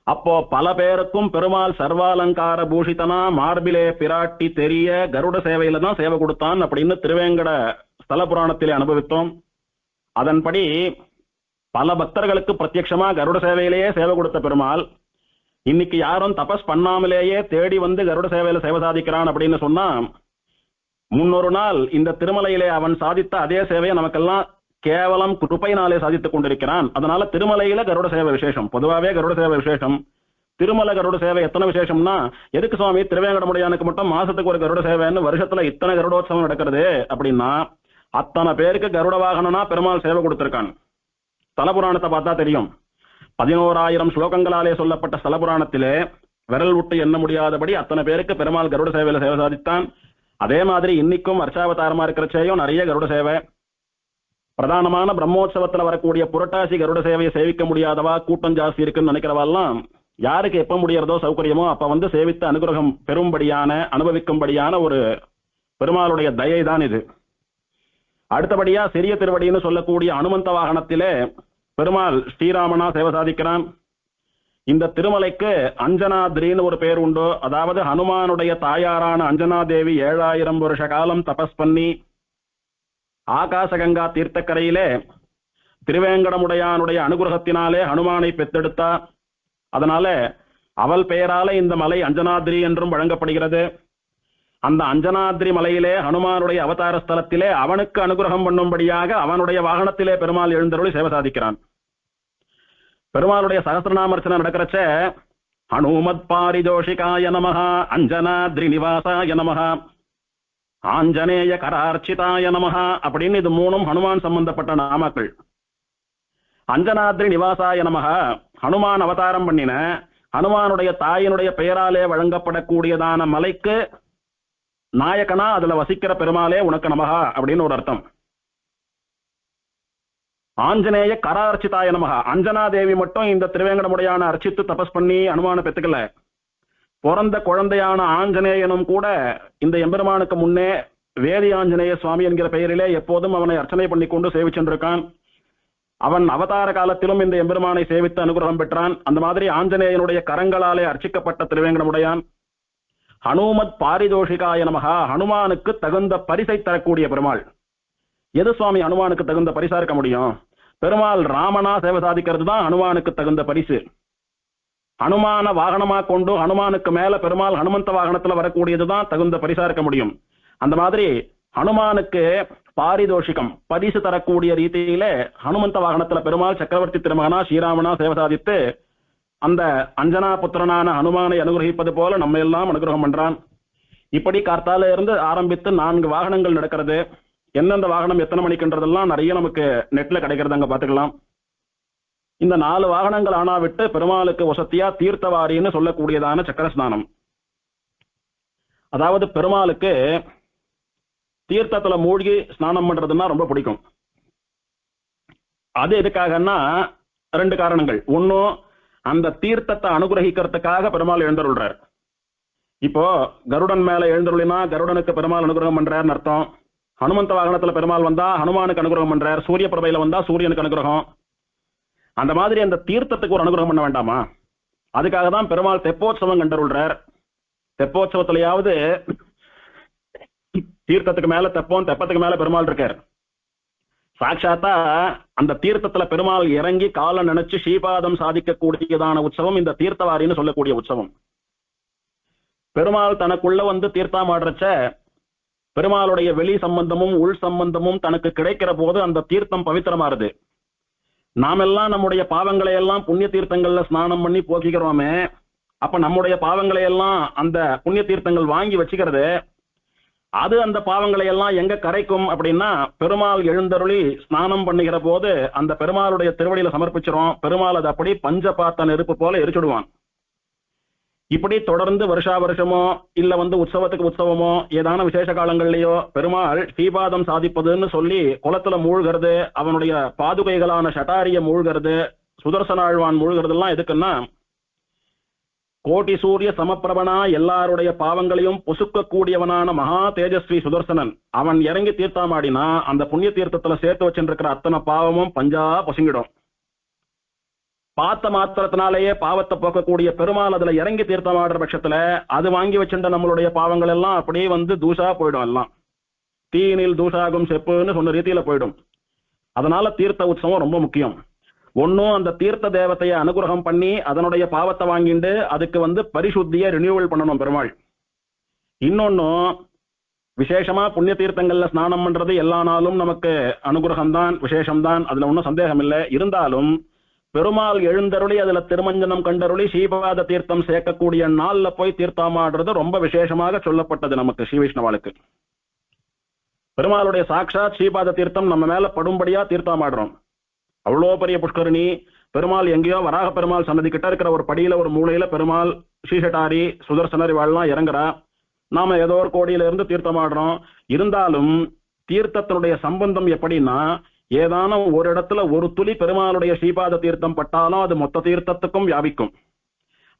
அப்போ பல பேருக்கும் பெருமாள் சர்வாலங்கார பூஷிதனா மார்பிலே பிராட்டி தெரிய கருட சேவையில தான் சேவை கொடுத்தான் அப்படின்னு திருவேங்கட ஸ்தல புராணத்திலே அனுபவித்தோம். அதன்படி பல பக்தர்களுக்கு பிரத்யட்சமா கருட சேவையிலேயே சேவை கொடுத்த பெருமாள் இன்னைக்கு யாரும் தபஸ் பண்ணாமலேயே தேடி வந்து கருட சேவையில சேவை சாதிக்கிறான் அப்படின்னு சொன்னா, முன்னொரு நாள் இந்த திருமலையிலே அவன் சாதித்த அதே சேவையை நமக்கெல்லாம் கேவலம் கிருபையினாலே சாதித்துக் கொண்டிருக்கிறான். அதனால திருமலையில கருட சேவை விசேஷம், பொதுவாகவே கருட சேவை விசேஷம். திருமலை கருட சேவை எத்தனை விசேஷம்னா, எதுக்கு சுவாமி திருவேங்கடமுடையானுக்கு மட்டும் மாசத்துக்கு ஒரு கருட சேவைன்னு வருஷத்துல இத்தனை கருடோத்சவம் நடக்கிறது அப்படின்னா, அத்தனை பேருக்கு கருட வாகனனா பெருமாள் சேவை கொடுத்திருக்கான். ஸ்தலபுராணத்தை பார்த்தா தெரியும். 11,000 ஸ்லோகங்களாலே சொல்லப்பட்ட ஸ்தலபுராணத்திலே விரல் விட்டு எண்ண முடியாதபடி அத்தனை பேருக்கு பெருமாள் கருட சேவையில சேவை சாதித்தான். அதே மாதிரி இன்னைக்கும் வருஷாவதாரமா இருக்கிறச்சேயும் நிறைய கருட சேவை. பிரதானமான பிரம்மோற்சவத்துல வரக்கூடிய புரட்டாசி கருட சேவையை சேவிக்க முடியாதவா, கூட்டம் ஜாஸ்தி இருக்குன்னு நினைக்கிறவாள்லாம் யாருக்கு எப்ப முடியறதோ சௌகரியமோ அப்ப வந்து சேவித்த அனுகிரகம் பெரும்படியான அனுபவிக்கும்படியான ஒரு பெருமாளுடைய தயை தான் இது. அடுத்தபடியா சிறிய திருவடின்னு சொல்லக்கூடிய அனுமந்த வாகனத்திலே பெருமாள் ஸ்ரீராமனா சேவை சாதிக்கிறான். இந்த திருமலைக்கு அஞ்சனாத்ரின்னு ஒரு பேர் உண்டு. அதாவது ஹனுமானுடைய தாயாரான அஞ்சனா தேவி 7000 வருஷ காலம் தபஸ் பண்ணி ஆகாசகங்கா தீர்த்தக்கரையிலே திருவேங்கடமுடையானுடைய அனுகிரகத்தினாலே ஹனுமானை பெத்தெடுத்தா. அதனால அவள் பெயரால இந்த மலை அஞ்சனாத்ரி என்றும் வழங்கப்படுகிறது. அந்த அஞ்சனாத்ரி மலையிலே ஹனுமானுடைய அவதார ஸ்தலத்திலே அவனுக்கு அனுகிரகம் பண்ணும்படியாக அவனுடைய வாகனத்திலே பெருமாள் எழுந்தருளி சேவை சாதிக்கிறான். பெருமாளுடைய சகஸ்ரநாமர்ச்சனை நடக்கிறச்ச ஹனுமத் பாரிஜோஷிகாய நமஹ, அஞ்சனாத்ரி நிவாசாய நமஹ, ஆஞ்சநேய கரார்ச்சிதாய நமஹ அப்படின்னு இது மூணும் ஹனுமான் சம்பந்தப்பட்ட நாமாக்கள். அஞ்சனாத்ரி நிவாசாய நமக, ஹனுமான் அவதாரம் பண்ணின ஹனுமானுடைய தாயினுடைய பெயராலே வழங்கப்படக்கூடியதான மலைக்கு நாயகனா அதுல வசிக்கிற பெருமாளே உனக்கு நமகா அப்படின்னு ஒரு அர்த்தம். ஆஞ்சநேய கரார்ச்சிதாய நமகா, அஞ்சனா தேவி மட்டும் இந்த திருவேங்கடமுடையான அர்ச்சித்து தபஸ் பண்ணி அனுமான பெத்துக்கல, பிறந்த குழந்தையான ஆஞ்சநேயனும் கூட இந்த எம்பெருமானுக்கு முன்னே வேதி ஆஞ்சநேய சுவாமி என்கிற பெயரிலே எப்போதும் அவனை அர்ச்சனை பண்ணி கொண்டு சேவிச்சென்றிருக்கான். அவன் அவதார காலத்திலும் இந்த எம்பெருமானை சேவித்து அனுகிரகம் பெற்றான். அந்த மாதிரி ஆஞ்சநேயனுடைய கரங்களாலே அர்ச்சிக்கப்பட்ட திருவேங்கடமுடையான். ஹனுமத் பாரிதோஷிகாய நமகா, ஹனுமானுக்கு தகுந்த பரிசை தரக்கூடிய பெருமாள். எது சுவாமி ஹனுமானுக்கு தகுந்த பரிசா இருக்க முடியும்? பெருமாள் ராமனா சேவை சாதிக்கிறது தான் ஹனுமானுக்கு தகுந்த பரிசு. ஹனுமான வாகனமா கொண்டு ஹனுமானுக்கு மேல பெருமாள் ஹனுமந்த வாகனத்துல வரக்கூடியதுதான் தகுந்த பரிசா இருக்க முடியும். அந்த மாதிரி ஹனுமானுக்கு பாரிதோஷிகம் பரிசு தரக்கூடிய ரீதியில ஹனுமந்த வாகனத்துல பெருமாள் சக்கரவர்த்தி திருமகனா ஸ்ரீராமனா சேவை சாதித்து அந்த அஞ்சனா புத்திரனான ஹனுமானை அனுகிரகிப்பது போல நம்ம எல்லாம் அனுகிரகம் பண்றான். இப்படி கார்த்தால இருந்து ஆரம்பித்து 4 வாகனங்கள் நடக்கிறது. எந்தெந்த வாகனம் எத்தனை மணிக்குன்றதெல்லாம் நிறைய நமக்கு நெட்ல கிடைக்கிறது, அங்க பாத்துக்கலாம். இந்த 4 வாகனங்கள் ஆனா விட்டு பெருமாளுக்கு வசத்தியா தீர்த்தவாரின்னு சொல்லக்கூடியதான சக்கர ஸ்நானம். அதாவது பெருமாளுக்கு தீர்த்தத்துல மூழ்கி ஸ்நானம் பண்றதுன்னா ரொம்ப பிடிக்கும். அது எதுக்காகன்னா 2 காரணங்கள். ஒன்னும் அந்த தீர்த்தத்தை அனுகிரகிக்கிறதுக்காக பெருமாள் எழுந்தருள்றார். இப்போ கருடன் மேல எழுந்தருளினா கருடனுக்கு பெருமாள் அனுகிரகம் பண்றாருன்னு அர்த்தம். ஹனுமந்த வாகனத்துல பெருமாள் வந்தா ஹனுமானுக்கு அனுகிரகம் பண்றார். சூரிய பிரபையில வந்தா சூரியனுக்கு அனுகிரகம். அந்த மாதிரி அந்த தீர்த்தத்துக்கு ஒரு அனுகிரகம் பண்ண வேண்டாமா? அதுக்காக தான் பெருமாள் தெப்போற்சவம் கண்டருள்றார். தெப்போற்சவத்திலேயாவது தீர்த்தத்துக்கு மேல தெப்பம், தெப்பத்துக்கு மேல பெருமாள் இருக்கார். சாட்சாத்தா அந்த தீர்த்தத்துல பெருமாள் இறங்கி காலை நினைச்சு ஸ்ரீபாதம் சாதிக்கக்கூடியதான உற்சவம் இந்த தீர்த்தவாரின்னு சொல்லக்கூடிய உற்சவம். பெருமாள் தனக்குள்ள வந்து தீர்த்தமாடுறச்ச பெருமாளுடைய வெளி சம்பந்தமும் உள் சம்பந்தமும் தனக்கு கிடைக்கிற போது அந்த தீர்த்தம் பவித்திரமாறுது. நாமெல்லாம் நம்முடைய பாவங்களை எல்லாம் புண்ணிய தீர்த்தங்கள்ல ஸ்நானம் பண்ணி போக்கிக்கிறோமே, அப்ப நம்முடைய பாவங்களை எல்லாம் அந்த புண்ணிய தீர்த்தங்கள் வாங்கி வச்சுக்கிறது. அது அந்த பாவங்களை எல்லாம் எங்க கரைக்கும் அப்படின்னா பெருமாள் எழுந்தருளி ஸ்நானம் பண்ணுகிற போது அந்த பெருமாளுடைய திருவடியில சமர்ப்பிச்சிரும். பெருமாள் அது அப்படி பஞ்சபாத்த நெருப்பு போல எரிச்சுடுவான். இப்படி தொடர்ந்து வருஷா வருஷமோ இல்ல வந்து உற்சவத்துக்கு உற்சவமோ ஏதான விசேஷ காலங்கள்லயோ பெருமாள் ஸ்ரீபாதம் சாதிப்பதுன்னு சொல்லி குளத்துல மூழ்கிறது, அவனுடைய பாதுகைகளான ஷட்டாரிய மூழ்கிறது, சுதர்சன ஆழ்வான் மூழ்கிறது எல்லாம் எதுக்குன்னா கோட்டி சூரிய சமப்பிரபனா எல்லாருடைய பாவங்களையும் பொசுக்கக்கூடியவனான மகா தேஜஸ்வி சுதர்சனன் அவன் இறங்கி தீர்த்தமாடினா அந்த புண்ணிய தீர்த்தத்துல சேர்த்து வச்சுருக்கிற அத்தனை பாவமும் பஞ்சா பொசுங்கிடும். பார்த்த மாத்திரத்தினாலேயே பாவத்தை போக்கக்கூடிய பெருமாள் அதுல இறங்கி தீர்த்தமாடுற பட்சத்துல அது வாங்கி வச்சிருந்த நம்மளுடைய பாவங்கள் எல்லாம் அப்படியே வந்து தூசா போயிடும். எல்லாம் தீயினில் தூசாகும் செப்புன்னு சொன்ன ரீதியில போயிடும். அதனால தீர்த்த உற்சவம் ரொம்ப முக்கியம். ஒன்னும் அந்த தீர்த்த தேவத்தையை அனுகிரகம் பண்ணி அதனுடைய பாவத்தை வாங்கிட்டு அதுக்கு வந்து பரிசுத்திய ரினியூவல் பண்ணணும் பெருமாள். இன்னொன்னும் விசேஷமா புண்ணிய தீர்த்தங்கள்ல ஸ்நானம் பண்றது எல்லா நாளும் நமக்கு அனுகிரகம் தான், விசேஷம்தான், அதுல ஒன்றும் சந்தேகம் இல்லை. இருந்தாலும் பெருமாள் எழுந்தருளி அதுல திருமஞ்சனம் கண்டருளி ஸ்ரீபாத தீர்த்தம் சேர்க்கக்கூடிய நாள்ல போய் தீர்த்தமாடுறது ரொம்ப விசேஷமாக சொல்லப்பட்டது நமக்கு ஸ்ரீ வைஷ்ணவாளுக்கு. பெருமாளுடைய சாட்சாத் ஸ்ரீபாத தீர்த்தம் நம்ம மேல படும்படியா தீர்த்தமாடுறோம். அவ்வளோ பெரிய புஷ்கரணி. பெருமாள் எங்கேயோ வராக பெருமாள் சன்னதி கிட்ட இருக்கிற ஒரு படியில ஒரு மூலையில பெருமாள் ஸ்ரீஷட்டாரி சுதர்சனர் இவாள்லாம் இறங்குறா. நாம ஏதோ ஒரு கோடியில இருந்து தீர்த்தமாடுறோம். இருந்தாலும் தீர்த்தத்தினுடைய சம்பந்தம் எப்படின்னா ஏதான ஒரு இடத்துல ஒரு துளி பெருமாளுடைய ஸ்ரீபாத தீர்த்தம் பட்டாலும் அது மொத்த தீர்த்தத்துக்கும் வியாபிக்கும்.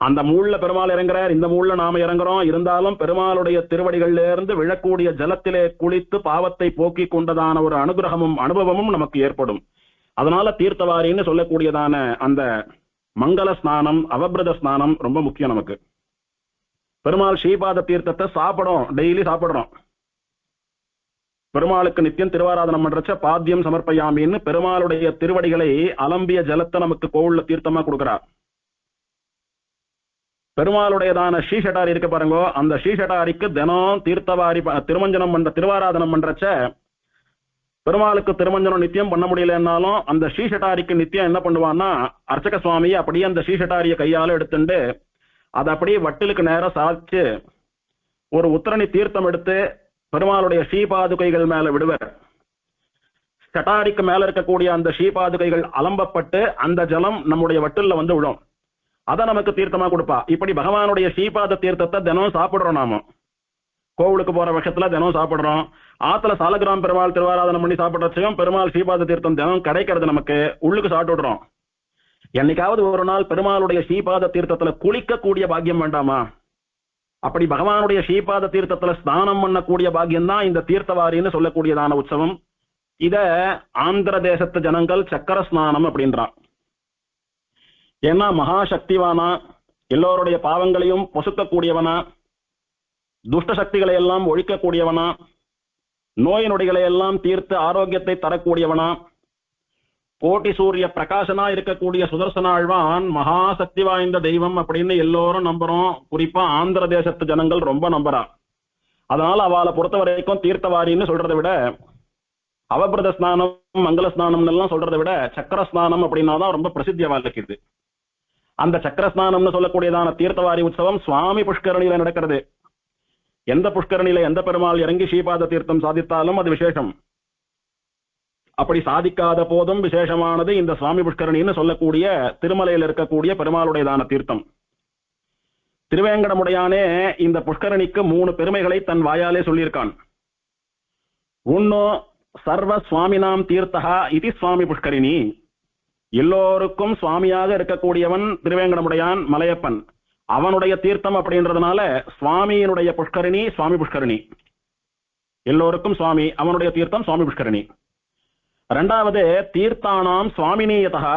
அந்த மூழ்ல பெருமாள் இறங்குறார், இந்த மூழ்ல நாம இறங்குறோம். இருந்தாலும் பெருமாளுடைய திருவடிகள்ல இருந்து விழக்கூடிய ஜலத்திலே குளித்து பாவத்தை போக்கி கொண்டதான ஒரு அனுகிரகமும் அனுபவமும் நமக்கு ஏற்படும். அதனால தீர்த்தவாரின்னு சொல்லக்கூடியதான அந்த மங்கள ஸ்நானம் அவபிரத ஸ்நானம் ரொம்ப முக்கியம் நமக்கு. பெருமாள் ஸ்ரீபாத தீர்த்தத்தை சாப்பிடும், டெய்லி சாப்பிடுறோம். பெருமாளுக்கு நித்தியம் திருவாராதனம் பண்றச்ச பாத்தியம் சமர்ப்பயாமின்னு பெருமாளுடைய திருவடிகளை அலம்பிய ஜலத்தை நமக்கு கோவில்ல தீர்த்தமா கொடுக்கிறார். பெருமாளுடையதான ஸ்ரீஷட்டாரி இருக்க பாருங்க, அந்த ஸ்ரீஷட்டாரிக்கு தினம் தீர்த்தவாரி திருமஞ்சனம் பண்ற திருவாராதனம் பண்றச்ச பெருமாளுக்கு திருமஞ்சனம் நித்தியம் பண்ண முடியலன்னாலும் அந்த ஸ்ரீஷட்டாரிக்கு நித்தியம் என்ன பண்ணுவான்னா அர்ச்சக சுவாமியை அப்படியே அந்த ஸ்ரீஷட்டாரிய கையால எடுத்துட்டு அதை அப்படியே வட்டிலுக்கு நேரம் சாய்ச்சு ஒரு உத்தரணி தீர்த்தம் எடுத்து பெருமாளுடைய ஸ்ரீபாதுகைகள் மேல விடுவர். சட்டாரிக்கு மேல இருக்கக்கூடிய அந்த ஸ்ரீபாதுகைகள் அலம்பப்பட்டு அந்த ஜலம் நம்முடைய வட்டுல வந்து விழும். அதை நமக்கு தீர்த்தமா கொடுப்பா. இப்படி பகவானுடைய ஸ்ரீபாத தீர்த்தத்தை தினம் சாப்பிடுறோம். நாம கோவிலுக்கு போற பட்சத்துல தினம் சாப்பிடுறோம். ஆத்துல சாலகிராம் பெருமாள் திருவாராதனம் பண்ணி சாப்பிடுறதுக்கும் பெருமாள் ஸ்ரீபாத தீர்த்தம் தினம் கிடைக்கிறது நமக்கு, உள்ளுக்கு சாப்பிட்டுடுறோம். என்னைக்காவது ஒரு நாள் பெருமாளுடைய ஸ்ரீபாத தீர்த்தத்துல குளிக்கக்கூடிய பாக்கியம் வேண்டாமா? அப்படி பகவானுடைய ஸ்ரீபாத தீர்த்தத்துல ஸ்நானம் பண்ணக்கூடிய பாக்கியம் தான் இந்த தீர்த்தவாரின்னு சொல்லக்கூடியதான உற்சவம். இத ஆந்திர தேசத்து ஜனங்கள் சக்கர ஸ்நானம் அப்படின்றான். ஏன்னா மகாசக்திவானா, எல்லோருடைய பாவங்களையும் பொசுக்கக்கூடியவனா, துஷ்ட சக்திகளை எல்லாம் ஒழிக்கக்கூடியவனா, நோய் நொடிகளை எல்லாம் தீர்த்து ஆரோக்கியத்தை தரக்கூடியவனா, கோட்டி சூரிய பிரகாசனா இருக்கக்கூடிய சுதர்சன ஆழ்வான் மகாசக்தி வாய்ந்த தெய்வம் அப்படின்னு எல்லோரும் நம்புறோம். குறிப்பா ஆந்திர தேசத்து ஜனங்கள் ரொம்ப நம்புறா. அதனால அவளை பொறுத்த வரைக்கும் தீர்த்தவாரின்னு சொல்றதை விட, அவபிரத ஸ்நானம் மங்கள ஸ்நானம் எல்லாம் சொல்றதை விட சக்கர ஸ்நானம் அப்படின்னா தான் ரொம்ப பிரசித்தியா இருக்குது. அந்த சக்கர ஸ்நானம்னு சொல்லக்கூடியதான தீர்த்தவாரி உற்சவம் சுவாமி புஷ்கரணியில நடக்கிறது. எந்த புஷ்கரணியில எந்த பெருமாள் இறங்கி ஸ்ரீபாத தீர்த்தம் சாதித்தாலும் அது விசேஷம். அப்படி சாதிக்காத போதும் விசேஷமானது இந்த சுவாமி புஷ்கரணின்னு சொல்லக்கூடிய திருமலையில் இருக்கக்கூடிய பெருமாளுடையதான தீர்த்தம். திருவேங்கடமுடையானே இந்த புஷ்கரணிக்கு 3 பெருமைகளை தன் வாயாலே சொல்லியிருக்கான். ஒன்னு, சர்வ சுவாமினாம் தீர்த்தகா இது சுவாமி புஷ்கரிணி. எல்லோருக்கும் சுவாமியாக இருக்கக்கூடியவன் திருவேங்கடமுடையான் மலையப்பன். அவனுடைய தீர்த்தம் அப்படின்றதுனால சுவாமியினுடைய புஷ்கரிணி சுவாமி புஷ்கரிணி. எல்லோருக்கும் சுவாமி, அவனுடைய தீர்த்தம் சுவாமி புஷ்கரிணி. இரண்டாவது, தீர்த்தானாம் சுவாமினியதா,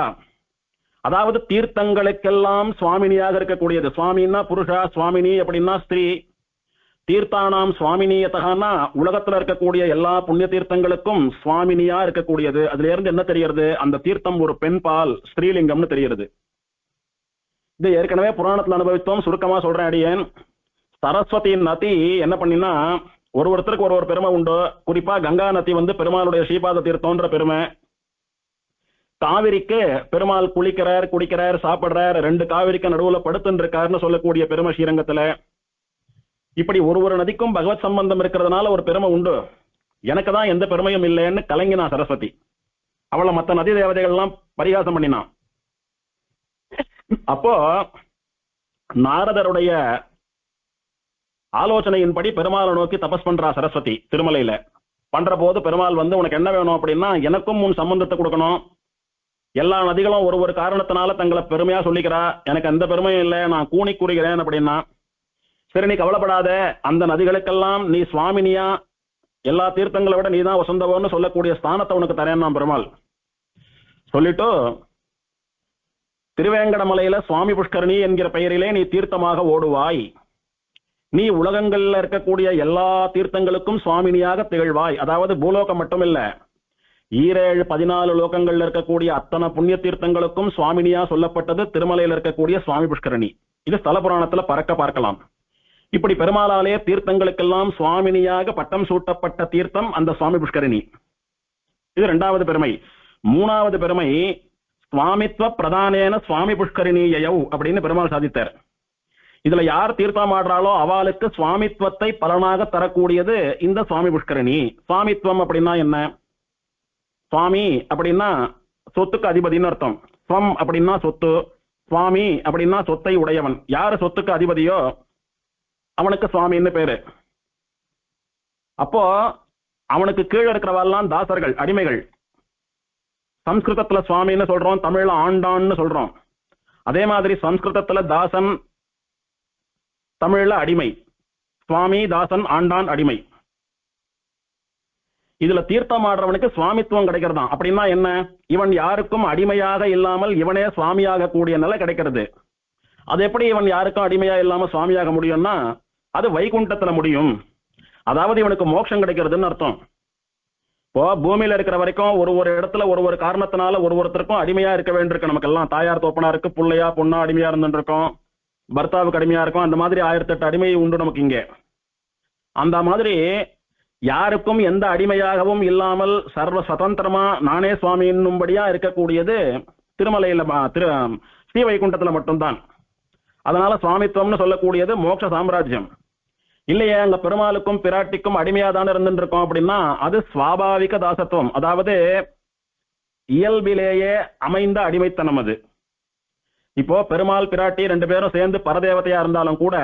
அதாவது தீர்த்தங்களுக்கெல்லாம் சுவாமினியாக இருக்கக்கூடியது. சுவாமின்னா புருஷா, சுவாமினி அப்படின்னா ஸ்திரீ. தீர்த்தானாம் சுவாமினியதகான்னா உலகத்துல இருக்கக்கூடிய எல்லா புண்ணிய தீர்த்தங்களுக்கும் சுவாமினியா இருக்கக்கூடியது. அதுல இருந்து என்ன தெரிகிறது? அந்த தீர்த்தம் ஒரு பெண் பால், ஸ்ரீலிங்கம்னு தெரிகிறது. இது ஏற்கனவே புராணத்துல அனுபவித்தோம், சுருக்கமா சொல்றேன் அடியேன். சரஸ்வதியின் நதி என்ன பண்ணினா ஒருத்தருக்கு ஒரு பெருமை உண்டு. குறிப்பா கங்கா நதி வந்து பெருமாளுடைய ஸ்ரீபாத தீர்த்தம்ன்ற பெருமை. காவிரிக்கு பெருமாள் குளிக்கிறார், குடிக்கிறார், சாப்பிடுறார், 2 காவிரிக்கு நடுவுல படுத்துன்னு இருக்காருன்னு சொல்லக்கூடிய பெருமை ஸ்ரீரங்கத்துல. இப்படி ஒரு நதிக்கும் பகவத் சம்பந்தம் இருக்கிறதுனால ஒரு பெருமை உண்டு. எனக்கு தான் எந்த பெருமையும் இல்லைன்னு கலங்கினா சரஸ்வதி. அவளை மற்ற நதி தேவதைகள்லாம் பரிகாசம் பண்ணினான். அப்போ நாரதருடைய ஆலோசனையின்படி பெருமாளை நோக்கி தபஸ் பண்றா சரஸ்வதி திருமலையில. பண்ற போது பெருமாள் வந்து, உனக்கு என்ன வேணும் அப்படின்னா, எனக்கும் உன் சம்பந்தத்தை கொடுக்கணும். எல்லா நதிகளும் ஒரு காரணத்தினால தங்களை பெருமையா சொல்லிக்கிறா, எனக்கு எந்த பெருமையும் இல்லை, நான் கூணி கூறுகிறேன் அப்படின்னா. சரி, நீ கவலைப்படாத, அந்த நதிகளுக்கெல்லாம் நீ சுவாமினியா, எல்லா தீர்த்தங்களை விட நீதான் வசந்தவன்னு சொல்லக்கூடிய ஸ்தானத்தை உனக்கு தரேன் நான் பெருமாள் சொல்லிட்டு, திருவேங்கடமலையில சுவாமி புஷ்கரணி என்கிற பெயரிலே நீ தீர்த்தமாக ஓடுவாய். நீ உலகங்கள்ல இருக்கக்கூடிய எல்லா தீர்த்தங்களுக்கும் சுவாமினியாக திகழ்வாய். அதாவது பூலோகம் மட்டும் இல்ல, 14 லோகங்கள்ல இருக்கக்கூடிய அத்தனை புண்ணிய தீர்த்தங்களுக்கும் சுவாமினியா சொல்லப்பட்டது திருமலையில இருக்கக்கூடிய சுவாமி புஷ்கரணி. இது ஸ்தல புராணத்துல பறக்க பார்க்கலாம். இப்படி பெருமாளாலே தீர்த்தங்களுக்கெல்லாம் சுவாமினியாக பட்டம் சூட்டப்பட்ட தீர்த்தம் அந்த சுவாமி புஷ்கரணி. இது 2வது பெருமை. 3வது பெருமை, சுவாமித்வ பிரதானேன சுவாமி புஷ்கரிணியையவ் அப்படின்னு பெருமாள் சாதித்தார். இதுல யார் தீர்த்தம் ஆடுறாளோ அவளுக்கு சுவாமித்வத்தை பலனாக தரக்கூடியது இந்த சுவாமி புஷ்கரணி. சுவாமித்வம் அப்படின்னா என்ன? சுவாமி அப்படின்னா சொத்துக்கு அதிபதினு அர்த்தம். ஸ்வம் அப்படின்னா சொத்து, சுவாமி அப்படின்னா சொத்தை உடையவன். யாரு சொத்துக்கு அதிபதியோ அவனுக்கு சுவாமின்னு பேரு. அப்போ அவனுக்கு கீழே இருக்கிறவெல்லாம் தாசர்கள், அடிமைகள். சம்ஸ்கிருதத்துல சுவாமின்னு சொல்றோம், தமிழ்ல ஆண்டான்னு சொல்றோம். அதே மாதிரி சம்ஸ்கிருதத்துல தாசன், தமிழ்ல அடிமை. சுவாமி, தாசன், ஆண்டான், அடிமை. இதுல தீர்த்தம் ஆடுறவனுக்கு சுவாமித்துவம் கிடைக்கிறதாம். அப்படின்னா என்ன? இவன் யாருக்கும் அடிமையாக இல்லாமல் இவனே சுவாமியாக கூடிய நிலை கிடைக்கிறது. அது எப்படி இவன் யாருக்கும் அடிமையா இல்லாம சுவாமியாக முடியும்னா, அது வைகுண்டத்துல முடியும். அதாவது இவனுக்கு மோட்சம் கிடைக்கிறதுன்னு அர்த்தம். இப்போ பூமியில இருக்கிற வரைக்கும் ஒரு இடத்துல ஒரு காரணத்தினால ஒருத்தருக்கும் அடிமையா இருக்க வேண்டியிருக்கு. நமக்கெல்லாம் தாயார் தோப்பனா இருக்கு, பிள்ளையா பொண்ணா அடிமையா இருந்துட்டு இருக்கோம், பர்த்தாவுக்கு அடிமையா இருக்கும். அந்த மாதிரி 1008 அடிமை உண்டு நமக்கு இங்கே. அந்த மாதிரி யாருக்கும் எந்த அடிமையாகவும் இல்லாமல் சர்வ சுதந்திரமா நானே சுவாமி என்னும்படியா இருக்கக்கூடியது திருமலையில ஸ்ரீ வைகுண்டத்துல மட்டும்தான். அதனால சுவாமித்துவம்னு சொல்லக்கூடியது மோட்ச சாம்ராஜ்யம். இல்லையே அங்க பெருமாளுக்கும் பிராட்டிக்கும் அடிமையா தானே இருந்துட்டு இருக்கோம் அப்படின்னா அது சுவாபாவிக தாசத்துவம், அதாவது இயல்பிலேயே அமைந்த அடிமைத்தனம் அது. இப்போ பெருமாள் பிராட்டி ரெண்டு பேரும் சேர்ந்து பரதேவதையா இருந்தாலும் கூட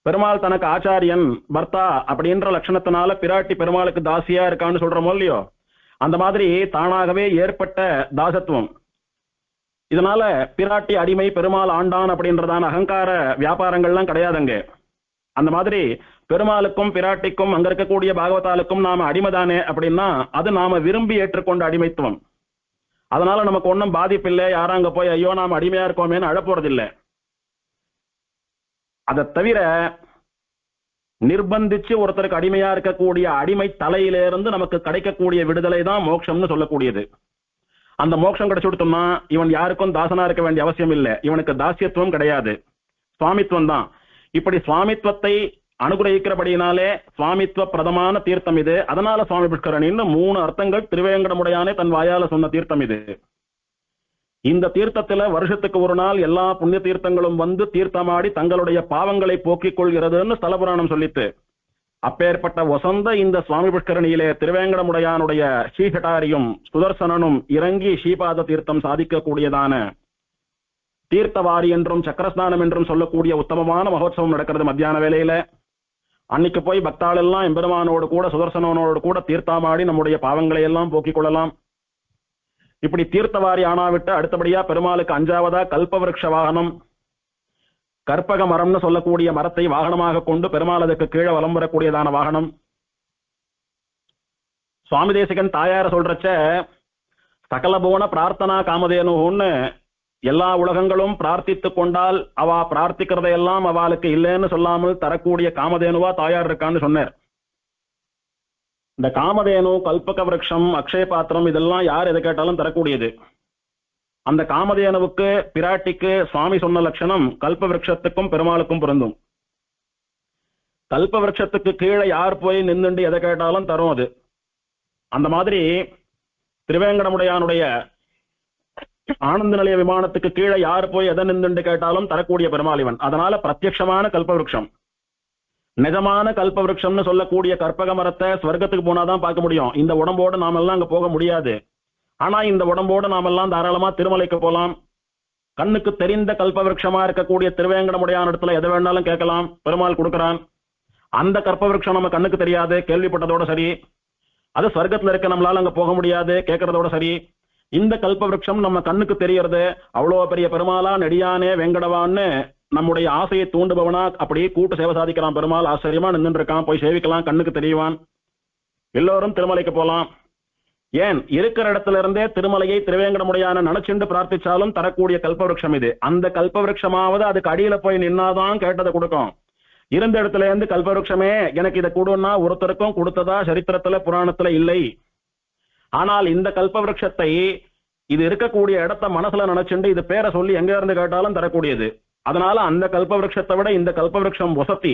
பெருமாள் தனக்கு ஆச்சாரியன் பர்த்தா அப்படின்ற லட்சணத்தினால பிராட்டி பெருமாளுக்கு தாசியா இருக்கான்னு சொல்றோமோ இல்லையோ, அந்த மாதிரி தானாகவே ஏற்பட்ட தாசத்துவம். இதனால பிராட்டி அடிமை பெருமாள் ஆண்டான் அப்படின்றதான அகங்கார வியாபாரங்கள்லாம் கிடையாதுங்க. அந்த மாதிரி பெருமாளுக்கும் பிராட்டிக்கும் அங்க இருக்கக்கூடிய பாகவதாலுக்கும் நாம அடிமைதானே அப்படின்னா அது நாம விரும்பி ஏற்றுக்கொண்ட அடிமைத்துவம். அதனால நமக்கு ஒன்றும் பாதிப்பில்லை, யாரும் அங்க போய் ஐயோ நாம அடிமையா இருக்கோமேன்னு அழப்போறதில்லை. அதை தவிர நிர்பந்திச்சு ஒருத்தருக்கு அடிமையா இருக்கக்கூடிய அடிமை தலையிலிருந்து நமக்கு கிடைக்கக்கூடிய விடுதலை தான் மோட்சம்னு சொல்லக்கூடியது. அந்த மோட்சம் கிடைச்சுடுத்தோம்னா இவன் யாருக்கும் தாசனா இருக்க வேண்டிய அவசியம் இல்லை, இவனுக்கு தாசியத்துவம் கிடையாது, சுவாமித்துவம் தான். இப்படி சுவாமித்துவத்தை அனுகிரகிக்கிறபடியினாலே சுவாமித்துவ பிரதமான தீர்த்தம் இது. அதனால சுவாமி புஷ்கரணின்னு 3 அர்த்தங்கள் திருவேங்கடமுடையானே தன் வாயால சொன்ன தீர்த்தம் இது. இந்த தீர்த்தத்துல வருஷத்துக்கு ஒரு நாள் எல்லா புண்ணிய தீர்த்தங்களும் வந்து தீர்த்தமாடி தங்களுடைய பாவங்களை போக்கிக் கொள்கிறதுன்னு ஸ்தலபுராணம் சொல்லித்து, அப்பேற்பட்ட வசந்த இந்த சுவாமி புஷ்கரணியிலே திருவேங்கடமுடையானுடைய ஸ்ரீஹட்டாரியும் சுதர்சனனும் இறங்கி ஸ்ரீபாத தீர்த்தம் சாதிக்கக்கூடியதான தீர்த்தவாரி என்றும் சக்கரஸ்நானம் என்றும் சொல்லக்கூடிய உத்தமமான மகோத்சவம் நடக்கிறது மத்தியான வேளையில. அன்னைக்கு போய் பக்தாள் எல்லாம் எம்பெருமானோடு கூட சுதர்சனனோடு கூட தீர்த்தமாடி நம்முடைய பாவங்களை எல்லாம் போக்கிக் கொள்ளலாம். இப்படி தீர்த்தவாரி ஆனாவிட்டு அடுத்தபடியா பெருமாளுக்கு 5வதா கல்பவருஷ வாகனம், கற்பக மரம்னு சொல்லக்கூடிய மரத்தை வாகனமாக கொண்டு பெருமாள் அதுக்கு கீழே வலம் வரக்கூடியதான வாகனம். சுவாமி தேசிகன் தாயார சொல்றச்ச சகலபோன பிரார்த்தனா காமதேனுன்னு எல்லா உலகங்களும் பிரார்த்தித்து கொண்டால் அவ பிரார்த்திக்கிறதையெல்லாம் அவளுக்கு இல்லைன்னு சொல்லாமல் தரக்கூடிய காமதேனுவா தாயார் இருக்கான்னு சொன்னார். இந்த காமதேனு, கல்பக விருட்சம், அக்ஷய பாத்திரம் இதெல்லாம் யார் எதை கேட்டாலும் தரக்கூடியது. அந்த காமதேனுவுக்கு பிராட்டிக்கு சுவாமி சொன்ன லட்சணம் கல்ப விருட்சத்துக்கும் பெருமாளுக்கும் பொருந்தும். கல்ப விருட்சத்துக்கு கீழே யார் போய் நின்றுண்டு எதை கேட்டாலும் தரும் அது. அந்த மாதிரி திருவேங்கடமுடையானுடைய ஆனந்த நிலைய விமானத்துக்கு கீழே யார் போய் எதை நின்றுண்டு கேட்டாலும் தரக்கூடிய பெருமாள் இவன். அதனால பிரத்யட்சமான கல்பவருஷம், நிஜமான கல்பவருஷம்னு சொல்லக்கூடிய கற்பக மரத்தை ஸ்வர்க்கத்துக்கு போனாதான் பார்க்க முடியும். இந்த உடம்போடு நாமெல்லாம் அங்க போக முடியாது. ஆனா இந்த உடம்போடு நாமெல்லாம் தாராளமா திருமலைக்கு போலாம். கண்ணுக்கு தெரிந்த கல்பவருஷமா இருக்கக்கூடிய திருவேங்கடமுடையான இடத்துல எதை வேணாலும் கேட்கலாம், பெருமாள் கொடுக்கிறான். அந்த கற்பவருஷம் நம்ம கண்ணுக்கு தெரியாது, கேள்விப்பட்டதோட சரி. அது ஸ்வர்க்கத்துல இருக்க நம்மளால அங்க போக முடியாது, கேட்கறதோட சரி. இந்த கல்பவருஷம் நம்ம கண்ணுக்கு தெரியறது, அவ்வளோ பெரிய பெருமாளா நெடியானே வெங்கடவான்னு நம்முடைய ஆசையை தூண்டுபவனா அப்படியே கூட்டு சேவை சாதிக்கிறான் பெருமாள். ஆச்சரியமா நின்று இருக்கான், போய் சேவிக்கலாம், கண்ணுக்கு தெரியவான். எல்லோரும் திருமலைக்கு போலாம். ஏன் இருக்கிற இடத்துல இருந்தே திருமலையை திருவேங்கடமுடையான நினைச்சுண்டு பிரார்த்திச்சாலும் தரக்கூடிய கல்பவருஷம் இது. அந்த கல்பவருஷமாவது அதுக்கு அடியில போய் நின்னாதான் கேட்டதை கொடுக்கும். இருந்த இடத்துல இருந்து கல்பவருஷமே எனக்கு இதை கொடுன்னா ஒருத்தருக்கும் கொடுத்ததா சரித்திரத்துல புராணத்துல இல்லை. ஆனால் இந்த கல்பவருஷத்தை இது இருக்கக்கூடிய இடத்த மனசுல நினைச்சுண்டு இது பேரை சொல்லி எங்க இருந்து கேட்டாலும் தரக்கூடியது. அதனால அந்த கல்பவருஷத்தை விட இந்த கல்பவருஷம் வசதி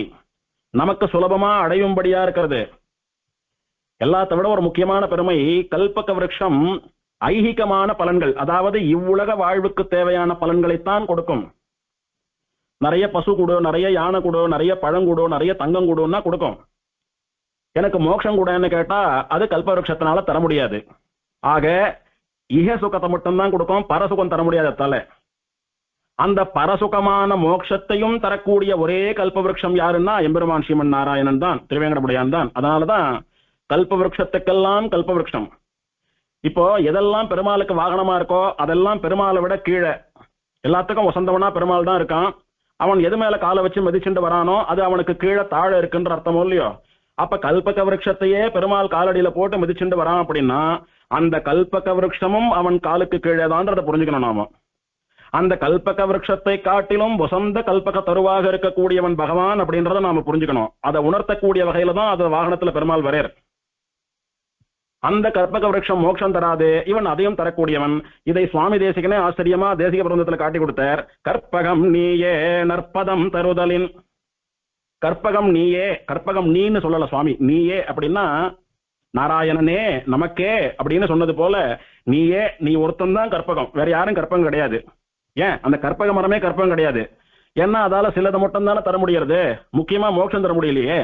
நமக்கு சுலபமா அடையும்படியா இருக்கிறது. எல்லாத்த விட ஒரு முக்கியமான பெருமை, கல்பக விருட்சம் ஐகிகமான பலன்கள், அதாவது இவ்வுலக வாழ்வுக்கு தேவையான பலன்களைத்தான் கொடுக்கும். நிறைய பசு கூடு, நிறைய யானை கூடு, நிறைய பழங்கூடு, நிறைய தங்கம் கூடுன்னா கொடுக்கும். எனக்கு மோட்சம் கூடன்னு கேட்டா அது கல்பவருஷத்தினால தர முடியாது. ஆக இக சுகத்தை மட்டும்தான் கொடுக்கும், பரசுகம் தர முடியாது. தலை அந்த பரசுகமான மோட்சத்தையும் தரக்கூடிய ஒரே கல்பவருஷம் யாருன்னா எம்பெருமான் ஸ்ரீமன் நாராயணன் தான், திருவேங்கடமுடையான் தான். அதனாலதான் கல்பவருஷத்துக்கெல்லாம் கல்பவருஷம். இப்போ எதெல்லாம் பெருமாளுக்கு வாகனமா இருக்கோ அதெல்லாம் பெருமாளை விட கீழே, எல்லாத்துக்கும் வசந்தவனா பெருமாள் தான் இருக்கான். அவன் எது மேல காலை வச்சு மதிச்சுட்டு வரானோ அது அவனுக்கு கீழே தாழ இருக்குன்ற அர்த்தமோ இல்லையோ. அப்ப கல்பக விருட்சத்தையே பெருமாள் காலடியில போட்டு மிதிச்சுட்டு வரான் அப்படின்னா அந்த கல்பக விருட்சமும் அவன் காலுக்கு கீழே தான்றதை புரிஞ்சுக்கணும் நாம. அந்த கல்பக விருட்சத்தை காட்டிலும் வசந்த கல்பக தருவாக இருக்கக்கூடியவன் பகவான் அப்படின்றத நாம புரிஞ்சுக்கணும். அதை உணர்த்தக்கூடிய வகையில தான் அது வாகனத்துல பெருமாள் வரையர். அந்த கற்பக விருட்சம் மோட்சம் தராது, இவன் அதையும் தரக்கூடியவன். இதை சுவாமி தேசிகனே ஆச்சரியமா தேசிக பிரபந்தத்துல காட்டி கொடுத்தார். கற்பகம் நீயே நற்பதம் தருதலின். கற்பகம் நீயே, கற்பகம் நீன்னு சொல்லல சுவாமி, நீயே அப்படின்னா நாராயணனே நமக்கே அப்படின்னு சொன்னது போல நீயே, நீ ஒருத்தன் தான் கற்பகம், வேற யாரும் கற்பகம் கிடையாது. ஏன் அந்த கற்பக மரமே கற்பகம் கிடையாது. ஏன்னா அதால சிலதை மட்டும் தானே தர முடியறது, முக்கியமா மோட்சம் தர முடியலையே.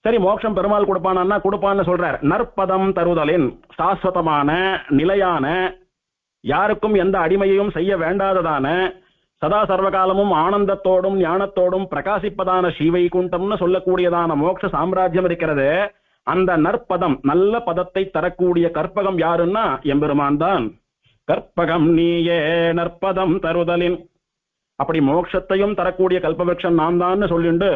சரி, மோட்சம் பெருமாள் கொடுப்பானா? கொடுப்பான்னு சொல்றார். நற்பதம் தருதலின், சாஸ்வதமான நிலையான, யாருக்கும் எந்த அடிமையையும் செய்ய வேண்டாததான, சதா சர்வகாலமும் ஆனந்தத்தோடும் ஞானத்தோடும் பிரகாசிப்பதான ஸ்ரீவைகுண்டம்னு சொல்லக்கூடியதான மோட்ச சாம்ராஜ்யம் இருக்கிறது. அந்த நற்பதம், நல்ல பதத்தை தரக்கூடிய கற்பகம் யாருன்னா எம்பெருமான் தான். கற்பகம் நீயே நற்பதம் தருதலின், அப்படி மோட்சத்தையும் தரக்கூடிய கல்பவிருஷம் நான் தான் சொல்லிண்டு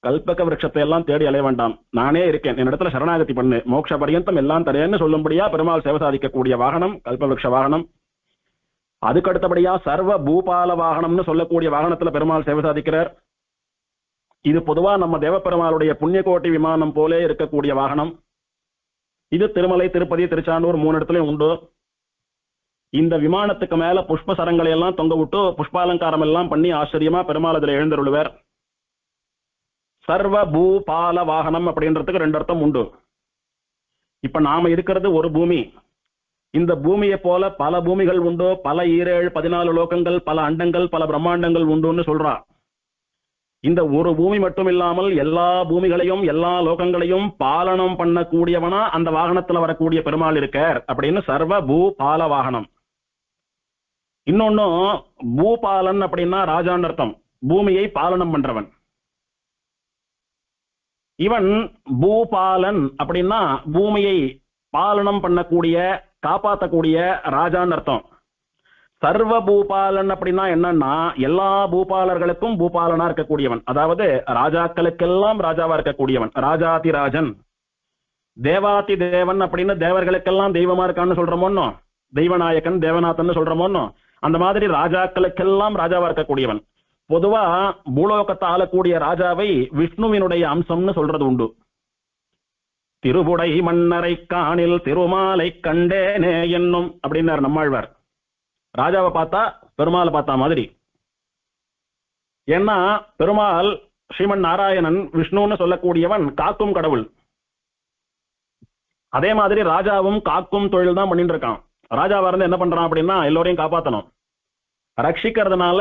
கல்பக விருட்சத்தை எல்லாம் தேடி அலைய வேண்டாம், நானே இருக்கேன், என்னிடத்துல சரணாகதி பண்ணு, மோட்ச பரியந்தம் எல்லாம் தரேன்னு சொல்லும்படியா பெருமாள் சேவை சாதிக்கக்கூடிய வாகனம் கல்பவிருஷ வாகனம். அதுக்கு அடுத்தபடியா சர்வ பூபால வாகனம்னு சொல்லக்கூடிய வாகனத்துல பெருமாள் சேவை சாதிக்கிறார். இது பொதுவா நம்ம தேவப்பெருமாளுடைய புண்ணியகோட்டி விமானம் போலே இருக்கக்கூடிய வாகனம். இது திருமலை, திருப்பதி, திருச்சானூர் 3 இடத்துலயும் உண்டு. இந்த விமானத்துக்கு மேல புஷ்ப சரங்களை எல்லாம் தொங்க விட்டு புஷ்பாலங்காரம் எல்லாம் பண்ணி ஆச்சரியமா பெருமாள் அதுல எழுந்தருள்வர். சர்வ பூபால வாகனம் அப்படின்றதுக்கு 2 அர்த்தம் உண்டு. இப்ப நாம இருக்கிறது ஒரு பூமி. இந்த பூமியை போல பல பூமிகள் உண்டு, பல 7 14 லோகங்கள், பல அண்டங்கள், பல பிரம்மாண்டங்கள் உண்டுன்னு சொல்றா. இந்த ஒரு பூமி மட்டும் இல்லாமல் எல்லா பூமிகளையும் எல்லா லோகங்களையும் பாலனம் பண்ணக்கூடியவனா அந்த வாகனத்துல வரக்கூடிய பெருமாள் இருக்கார் அப்படின்னு சர்வ பூபால வாகனம். இன்னொன்னு பூபாலன் அப்படின்னா ராஜான்னு அர்த்தம், பூமியை பாலனம் பண்றவன். இவன் பூபாலன் அப்படின்னா பூமியை பாலனம் பண்ணக்கூடிய காப்பாற்றக்கூடிய ராஜான்னு அர்த்தம். சர்வ பூபாலன் அப்படின்னா என்னன்னா எல்லா பூபாலர்களுக்கும் பூபாலனா இருக்கக்கூடியவன், அதாவது ராஜாக்களுக்கெல்லாம் ராஜாவா இருக்கக்கூடியவன், ராஜாதிராஜன். தேவாதி தேவன் அப்படின்னு தேவர்களுக்கெல்லாம் தெய்வமா இருக்கான்னு சொல்றோமோன்னோ, தெய்வநாயகன் தேவநாதன் சொல்றோமோன்னோ, அந்த மாதிரி ராஜாக்களுக்கெல்லாம் ராஜாவா இருக்கக்கூடியவன். பொதுவா பூலோகத்தை ஆளக்கூடிய ராஜாவை விஷ்ணுவினுடைய அம்சம்னு சொல்றது உண்டு. திருவுடை மன்னரை காணில் திருமாலை கண்டேனே என்னும் அப்படின்னார் நம்மாழ்வார். ராஜாவை பார்த்தா பெருமாளை பார்த்தா மாதிரி. ஏன்னா பெருமாள் ஸ்ரீமன் நாராயணன் விஷ்ணுன்னு சொல்லக்கூடியவன் காக்கும் கடவுள். அதே மாதிரி ராஜாவும் காக்கும் தொழில் தான் பண்ணிட்டு இருக்கான். ராஜாவா இருந்து என்ன பண்றான் அப்படின்னா எல்லோரையும் காப்பாற்றணும், ரட்சிக்கிறதுனால